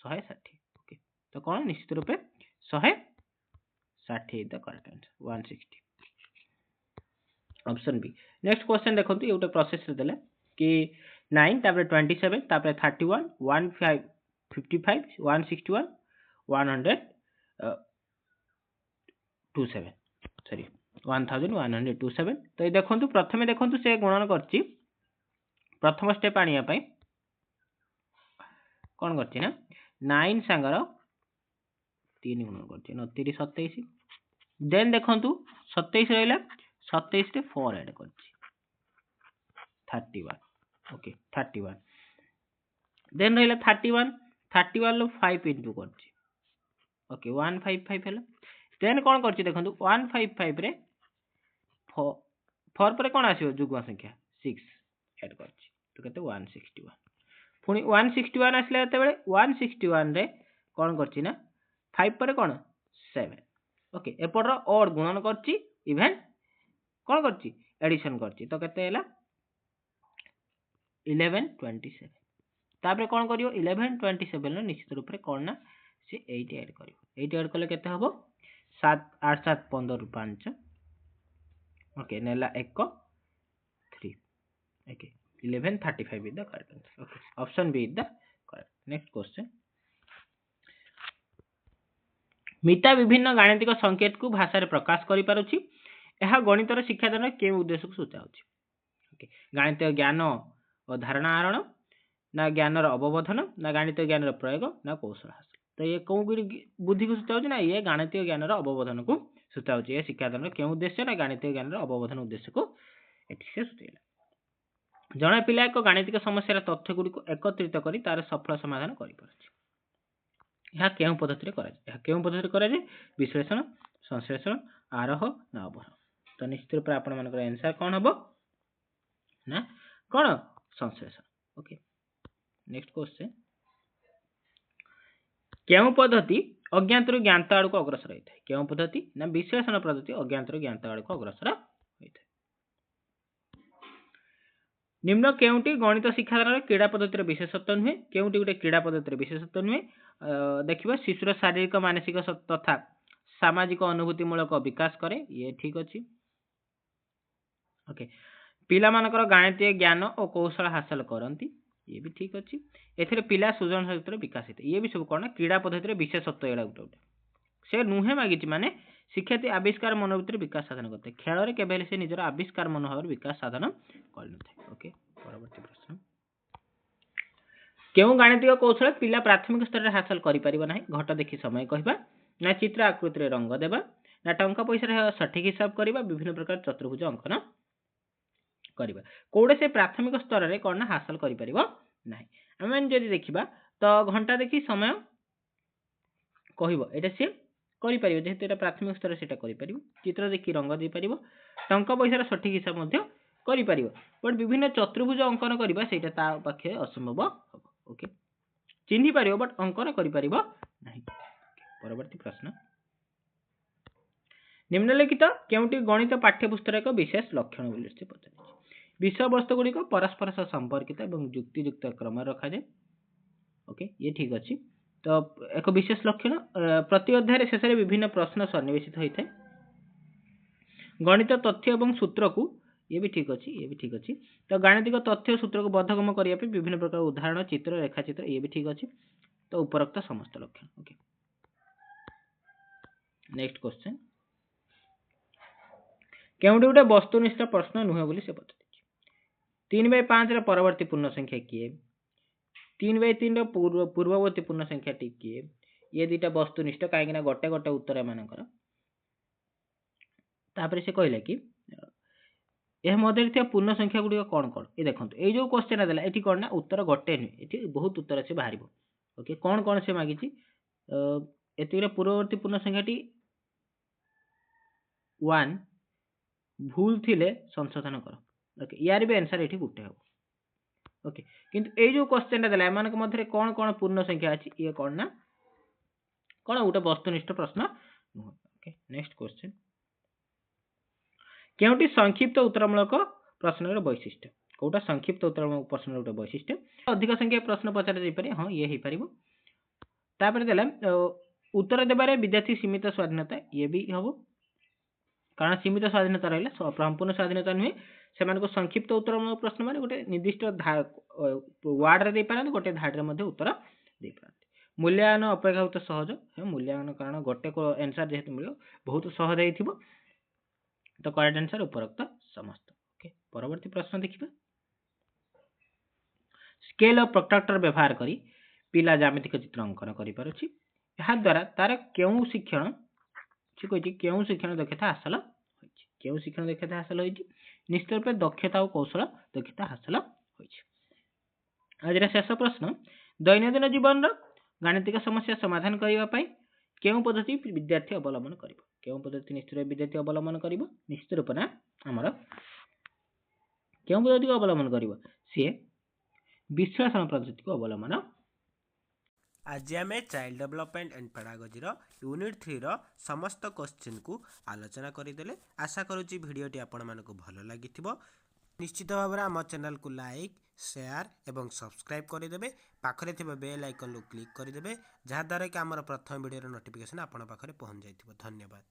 160 ओके तो कोन निश्चित रूपे 160 is the correct answer 160 option B next question देखो ये गोटे प्रोसेस रे देला कि 9 तापर 27 तापर 31 15 55 161 127 सॉरी 1127 तो ये देखंतु प्रथमे देखंतु से गुणन करछि प्रथम स्टेप आनिया पई कोन करछि ना 9 सांगर 3 गुणन करछि 29 27 देन देखंतु 27 रहला 27 रे 4 ऐड करछि 31 ओके 31 देन रहला 31 लो 5 इनटू करछि ओके 155 हैला देन कोन करछि देखंतु 155 रे 4 पर कोन आसीबो जुग्म संख्या 6 ऐड करछि तो केते 161 पुनी 161 आसले एते बेले 161 रे कोन करछि ना 5 पर कोन 7 ओके एपर और गुणन करछि इवन कोन करछि एडिशन करछि तो केते हैला 1127 तापर कोन करियो 1127 नो निश्चित रूप रे कोन ना से 8 ऐड करियो 8 ऐड करले केते हबो 7 8 7 15 5 ओके नेला 1 3 okay 1135 is the correct answer okay option B is the correct next question मिता विभिन्न गाणितिक संकेत को भाषा रे प्रकाश करि पारुछि यह गणितर शिक्षादान के उद्देश्य को सूचाଉଛି ओके गणित ज्ञान और धारणा आहरण ना ज्ञानर अवबोधन ना गणित ज्ञानर प्रयोग ना कौशल हासिल तो ये कौन बुद्धि को सूचाଉଛି ना ये गणित ज्ञानर अवबोधन को सूचाଉଛି ये शिक्षादान के उद्देश्य ना गणित ज्ञानर अवबोधन उद्देश्य को एठी से सूचेला जड़े पिला एक गाणितिक समस्या तथ्य गुड़ी एकत्रित कर तार सफल समाधान कर पद्धति विश्लेषण संश्लेषण आरोह ना अवरोह तो निश्चित रूप आपण मानकर आंसर कौन हम ना कौन संश्लेषण ओके नेक्स्ट क्वेश्चन क्यों पद्धति अज्ञात ज्ञात आड़ को अग्रसर होता है क्यों पद्धति ना विश्लेषण पद्धति अज्ञात ज्ञात आड़ को अग्रसर होता है निम्न केउटी गणित शिक्षादान क्रीड़ा पद्धतिर विशेषत्व नुहे केउटी गोटे क्रीड़ा पद्धतिर विशेषत्व नुहे देखिए शिशुर शारीरिक मानसिक तथा सामाजिक अनुभूतिमूलक विकास करे ये ठीक अच्छी ओके पिला मानकर गणितीय ज्ञान और कौशल हासिल करती ये भी ठीक अच्छी एथिरे पिला सृजनशीलता विकास होता ये भी सब कौन क्रीड़ा पद्धतिर विशेषत्व एड़ा गोटे से नुहे मागिची माने शिक्षार्थी आविष्कार मनोवृत्तिर विकास साधन करते खेल में केवल से निजर आविष्कार मनोभाव विकास साधन कर ओके परवर्ती प्रश्न क्यों गणितिक कौशल पिला प्राथमिक स्तर हासिल करें घट देखी समय कहवा ना चित्र आकृति रंग देवा ना टंका पैसा सठिक हिसाब करवा विभिन्न प्रकार चतुर्भुज अंकन करवा कौड़े से प्राथमिक स्तर में कौन हासिल करें जदि देखा तो घंटा देखी समय कहटा सी करें जेहेतु प्राथमिक स्तर से चित्र देखी रंग दे पार टंका पैसार सठिक हिसाब करें बट विभिन्न चतुर्भुज अंकन करवा से पाखे असंभव हम ओके चिन्ह पार बट अंकन कर परवर्ती प्रश्न निम्नलिखित केउटी गणित पाठ्यपुस्तक एक विशेष लक्षण से पचार विषय वस्तु गुड़िक परस्पर सह संपर्कित और युक्तियुक्त क्रम रखा जाए ओके ये ठीक अच्छी तो एक विशेष लक्षण प्रति अध्याय शेष में विभिन्न प्रश्न सन्निवेशित होता है गणित तथ्य और सूत्र को ये भी ठीक अच्छी तो गाणितिक तथ्य सूत्र को बोधगम करने विभिन्न प्रकार उदाहरण चित्र रेखाचित्र ये भी ठीक अच्छी तो उपरोक्त समस्त लक्षण ओके नेक्स्ट क्वेश्चन केउटी गोटे वस्तुनिष्ठ प्रश्न नुहे बोली से पचार 3/5 परवर्ती पूर्ण संख्या किए 3/3 पूर्ववर्ती पूर्ण संख्या टी किए ये दुटा वस्तुनिष्ठ कहीं गोटे गोटे उत्तर एमानकर तापर से कहला कि यह मध्य पूर्ण संख्या गुड़िक कौन कौन ये देखो ये जो क्वेश्चन देला ये कौन ना उत्तर गोटे नुहे ये बहुत उत्तर से बाहर ओके कौन कौन से मागिची ये पूर्ववर्ती पूर्ण संख्या 1 भूल थिले संशोधन कर ओके यार भी आंसर ये गोटे हम ओके किंतु ये जो क्वेश्चन देला एमान मध्य कौन कौन पूर्ण संख्या अच्छी ये कौन ना कौन गोटे वस्तुनिष्ठ प्रश्न ओके नेक्स्ट क्वेश्चन केउटी संक्षिप्त उत्तरमूलक प्रश्न वैशिष्ट्य कौटा संक्षिप्त उत्तरमूलक प्रश्न गोटे वैशिष्ट्य अधिक संख्या प्रश्न पचार जापे हाँ ये हो पार तापर देला उत्तर देवारे विद्यार्थी सीमित स्वाधीनता ये भी हम कारण सीमित स्वाधीनता रहा संपूर्ण स्वाधीनता नुहे से संक्षिप्त उत्तरमूलक प्रश्न मान गोटे निर्दिष्ट वार्ड रे पारती गोटे धाड़ी में उत्तर दे पारती मूल्यांकन अपेक्षाकृत सहज मूल्यांकन कारण गोटे को आंसर जेहेतु मिल बहुत सहज हो तो करेक्ट आंसर उपरोक्त समस्त ओके परवर्ती प्रश्न देखिए स्केल और प्रोट्रैक्टर व्यवहार करी पिला ज्यामितिक चित्र अंकन कर द्वारा तार क्यों शिक्षण क्यों शिक्षण दक्षता हासिल क्यों शिक्षण दक्षता हासिल निश्चित रूप दक्षता और कौशल दक्षता हासिल आज शेष प्रश्न दैनंदिन जीवन गाणितिक समस्या समाधान करने क्यों पद्धति विद्यार्थी अवलंबन कर क्यों पद्धति निश्चित विद्यार्थी अवलंबन कर निश्चित रूप ना आमर क्यों पद्धति को अवलंबन कर सी विश्लेषण पद्धति को अवलंबन आज आम child development and pedagogy unit 3 समस्त क्वेश्चन को आलोचना करदेले आशा करुच्ची भिडटी आपण मानक भल लगी निश्चित भाव आम चैनल को लाइक शेयर एवं सब्सक्राइब करदे पाखरे थिबा बेल आइकन क्लिक करदे जहाद्वारा कि आमर प्रथम वीडियो नोटिफिकेशन आपण पाखरे पहुंच जाइथिबो धन्यवाद।